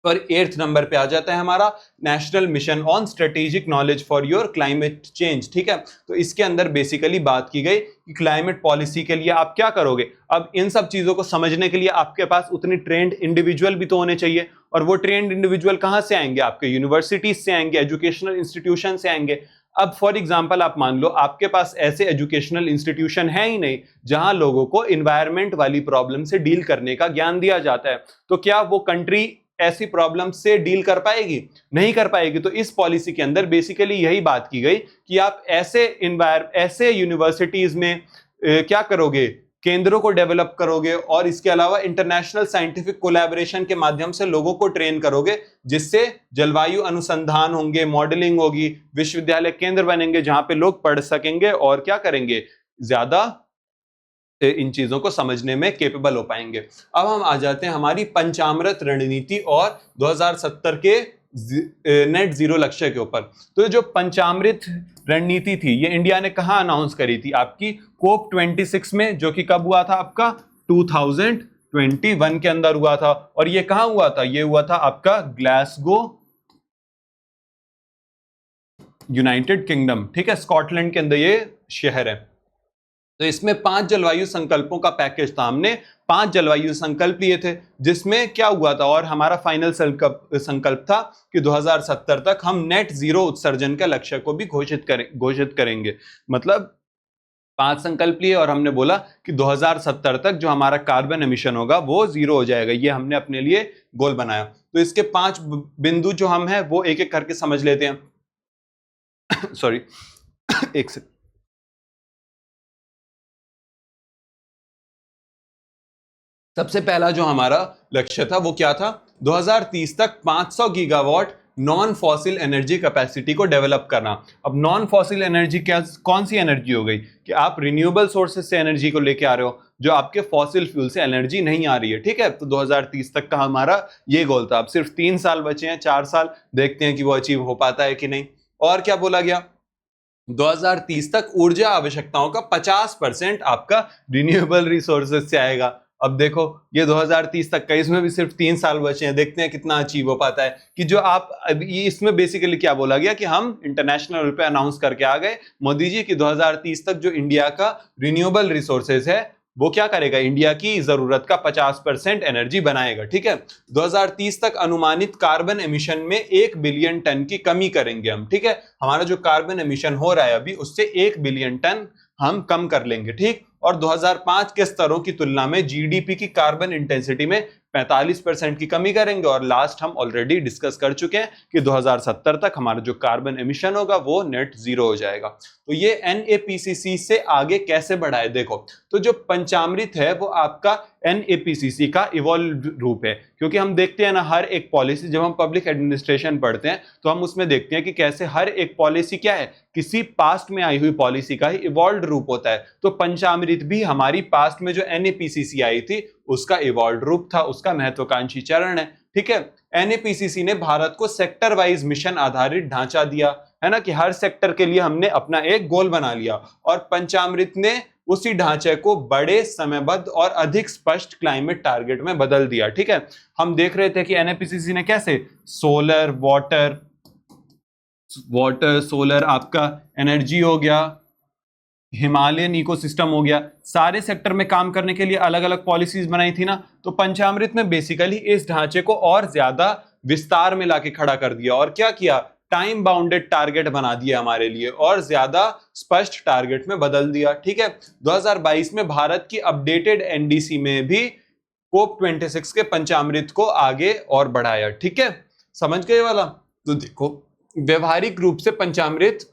और 8th नंबर पे आ जाता है हमारा national mission on strategic knowledge for your climate change. ठीक है, तो इसके अंदर बेसिकली बात की गई कि क्लाइमेट पॉलिसी के लिए आप क्या करोगे। अब इन सब चीजों को समझने के लिए आपके पास उतनी ट्रेंड इंडिविजुअल भी तो होने चाहिए, और वो ट्रेंड इंडिविजुअल कहां से आएंगे, आपके यूनिवर्सिटीज से आएंगे, एजुकेशनल इंस्टीट्यूशन से आएंगे। अब फॉर एग्जांपल आप मान लो आपके पास ऐसे एजुकेशनल इंस्टीट्यूशन है ही नहीं जहां लोगों को एनवायरनमेंट वाली प्रॉब्लम से डील करने का ज्ञान दिया जाता है, तो क्या वो कंट्री ऐसी प्रॉब्लम से डील कर पाएगी, नहीं कर पाएगी। तो इस पॉलिसी के अंदर बेसिकली यही बात की गई कि आप ऐसे यूनिवर्सिटीज में क्या करोगे, केंद्रों को डेवलप करोगे और इसके अलावा इंटरनेशनल साइंटिफिक कोलैबोरेशन के माध्यम से लोगों को ट्रेन करोगे, जिससे जलवायु अनुसंधान होंगे, मॉडलिंग होगी, विश्वविद्यालय केंद्र बनेंगे जहां पे लोग पढ़ सकेंगे और क्या करेंगे, ज्यादा इन चीजों को समझने में केपेबल हो पाएंगे। अब हम आ जाते हैं हमारी पंचामृत रणनीति और 2070 के नेट जीरो लक्ष्य के ऊपर। तो जो पंचामृत रणनीति थी ये इंडिया ने कहां अनाउंस करी थी, आपकी कोप 26 में, जो कि कब हुआ था आपका 2021 के अंदर हुआ था। और ये कहां हुआ था, ये हुआ था आपका ग्लासगो, यूनाइटेड किंगडम, ठीक है, स्कॉटलैंड के अंदर ये शहर है। तो इसमें 5 जलवायु संकल्पों का पैकेज था, हमने 5 जलवायु संकल्प लिए थे, जिसमें क्या हुआ था, और हमारा फाइनल संकल्प था कि 2070 तक हम नेट जीरो उत्सर्जन के लक्ष्य को भी घोषित करेंगे। मतलब 5 संकल्प लिए और हमने बोला कि 2070 तक जो हमारा कार्बन एमिशन होगा वो जीरो हो जाएगा, ये हमने अपने लिए गोल बनाया। तो इसके 5 बिंदु जो हम हैं वो एक एक करके समझ लेते हैं। सॉरी, एक से सबसे पहला जो हमारा लक्ष्य था वो क्या था, 2030 तक 500 gigawatt non fossil energy capacity को डेवलप करना। अब नॉन फॉसिल एनर्जी क्या, कौन सी एनर्जी हो गई कि आप रिन्यूएबल सोर्सेज से एनर्जी को लेके आ रहे हो, जो आपके फॉसिल फ्यूल से एनर्जी नहीं आ रही है, ठीक है। तो 2030 तक का हमारा ये गोल था। अब सिर्फ 3 साल बचे हैं, 4 साल, देखते हैं कि वो अचीव हो पाता है कि नहीं। और क्या बोला गया, 2030 तक ऊर्जा आवश्यकताओं का 50% आपका रिन्यूएबल रिसोर्सेज से आएगा। अब देखो ये 2030 तक का, इसमें भी सिर्फ 3 साल बचे हैं, देखते हैं कितना अचीव हो पाता है। कि जो आप ये इसमें बेसिकली क्या बोला गया कि हम इंटरनेशनल लेवल पे अनाउंस करके आ गए मोदी जी कि 2030 तक जो इंडिया का रिन्यूएबल रिसोर्सेज है वो क्या करेगा, इंडिया की जरूरत का 50% एनर्जी बनाएगा, ठीक है। 2030 तक अनुमानित कार्बन एमिशन में 1 बिलियन टन की कमी करेंगे हम, ठीक है। हमारा जो कार्बन एमिशन हो रहा है अभी उससे 1 बिलियन टन हम कम कर लेंगे, ठीक। और 2005 के स्तरों की तुलना में जीडीपी की कार्बन इंटेंसिटी में 45% की कमी करेंगे। और लास्ट हम ऑलरेडी डिस्कस कर चुके हैं कि 2070 तक हमारा जो कार्बन एमिशन होगा वो नेट जीरो हो जाएगा। तो ये एनएपीसीसी से आगे कैसे बढ़ाए, देखो तो जो पंचामृत है वो आपका एनएपीसीसी का इवॉल्व रूप है। क्योंकि हम देखते हैं ना हर एक पॉलिसी, जब हम पब्लिक एडमिनिस्ट्रेशन पढ़ते हैं तो हम उसमें देखते हैं कि कैसे हर एक पॉलिसी क्या है, किसी पास्ट में आई हुई पॉलिसी का ही इवॉल्व रूप होता है। तो पंचामृत भी हमारी पास्ट में जो एनएपीसीसी आई थी उसका इवॉल्व रूप था, उसका महत्वाकांक्षी चरण है, ठीक है। एनएपीसीसी ने भारत को सेक्टर वाइज मिशन आधारित ढांचा दिया, है ना, कि हर सेक्टर के लिए हमने अपना एक गोल बना लिया। और पंचामृत ने उसी ढांचे को बड़े, समयबद्ध और अधिक स्पष्ट क्लाइमेट टारगेट में बदल दिया, ठीक है। हम देख रहे थे कि एनएपीसीसी ने कैसे सोलर, वाटर सोलर आपका एनर्जी हो गया, हिमालयन इकोसिस्टम हो गया, सारे सेक्टर में काम करने के लिए अलग अलग पॉलिसीज बनाई थी ना। तो पंचामृत में बेसिकली इस ढांचे को और ज्यादा विस्तार में लाके खड़ा कर दिया और क्या किया, टाइम बाउंडेड टारगेट बना दिया हमारे लिए और ज्यादा स्पष्ट टारगेट में बदल दिया, ठीक है। 2022 में भारत की अपडेटेड एनडीसी में भी कोप 26 के पंचामृत को आगे और बढ़ाया, ठीक है। समझ गए वाला। तो देखो व्यवहारिक रूप से पंचामृत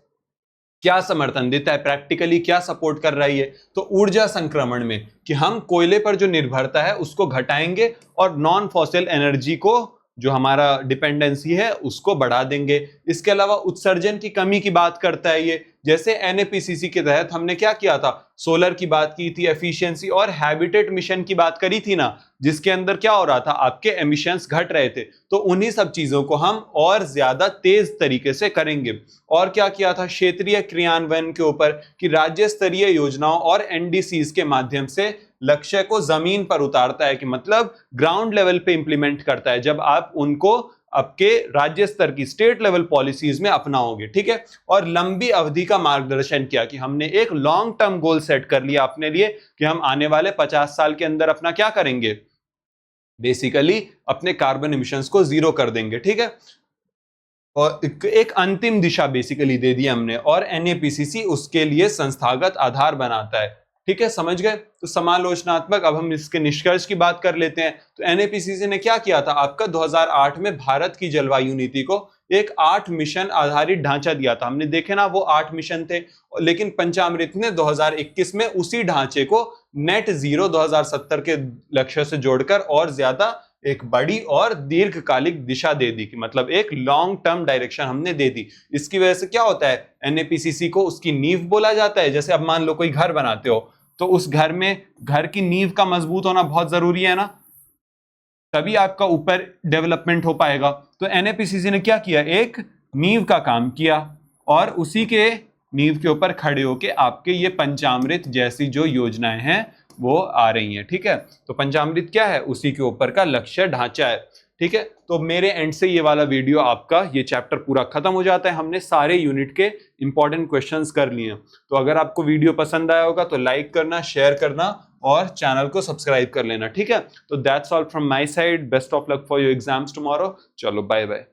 क्या समर्थन देता है, प्रैक्टिकली क्या सपोर्ट कर रही है, तो ऊर्जा संक्रमण में कि हम कोयले पर जो निर्भरता है उसको घटाएंगे और नॉन फॉसिल एनर्जी को जो हमारा डिपेंडेंसी है उसको बढ़ा देंगे। इसके अलावा उत्सर्जन की कमी की बात करता है ये, जैसे एनएपीसीसी के तहत हमने क्या किया था, सोलर की बात की थी, एफिशिएंसी और हैबिटेट मिशन की बात करी थी ना, जिसके अंदर क्या हो रहा था, आपके एमिशंस घट रहे थे। तो उन्हीं सब चीजों को हम और ज्यादा तेज तरीके से करेंगे। और क्या किया था, क्षेत्रीय क्रियान्वयन के ऊपर कि राज्य स्तरीय योजनाओं और एनडीसीज के माध्यम से लक्ष्य को जमीन पर उतारता है, कि मतलब ग्राउंड लेवल पे इंप्लीमेंट करता है जब आप उनको आपके राज्य स्तर की स्टेट लेवल पॉलिसीज में अपनाओगे, ठीक है। और लंबी अवधि का मार्गदर्शन किया कि हमने एक लॉन्ग टर्म गोल सेट कर लिया अपने लिए कि हम आने वाले 50 साल के अंदर अपना क्या करेंगे, बेसिकली अपने कार्बन एमिशंस को जीरो कर देंगे, ठीक है। और एक अंतिम दिशा बेसिकली दे दी हमने और एनएपीसीसी उसके लिए संस्थागत आधार बनाता है, ठीक है। समझ गए। तो समालोचनात्मक, अब हम इसके निष्कर्ष की बात कर लेते हैं। तो एनएपीसीसी ने क्या किया था, आपका 2008 में भारत की जलवायु नीति को एक 8 मिशन आधारित ढांचा दिया था। हमने देखे ना वो 8 मिशन थे, लेकिन पंचामृत ने 2021 में उसी ढांचे को नेट जीरो 2070 के लक्ष्य से जोड़कर और ज्यादा एक बड़ी और दीर्घकालिक दिशा दे दी, कि मतलब एक लॉन्ग टर्म डायरेक्शन हमने दे दी। इसकी वजह से क्या होता है, एनएपीसीसी को उसकी नींव बोला जाता है। जैसे अब मान लो कोई घर बनाते हो, तो उस घर में घर की नींव का मजबूत होना बहुत जरूरी है ना, तभी आपका ऊपर डेवलपमेंट हो पाएगा। तो एनएपीसीसी ने क्या किया, एक नींव का काम किया और उसी के नींव के ऊपर खड़े होके आपके ये पंचामृत जैसी जो योजनाएं हैं वो आ रही हैं। ठीक है, तो पंचामृत क्या है, उसी के ऊपर का लक्ष्य ढांचा है। ठीक है, तो मेरे एंड से ये वाला वीडियो आपका ये चैप्टर पूरा खत्म हो जाता है। हमने सारे यूनिट के इंपॉर्टेंट क्वेश्चंस कर लिए। तो अगर आपको वीडियो पसंद आया होगा तो लाइक करना, शेयर करना और चैनल को सब्सक्राइब कर लेना। ठीक है, तो that's all from my side. Best of luck for your exams tomorrow. चलो बाय बाय।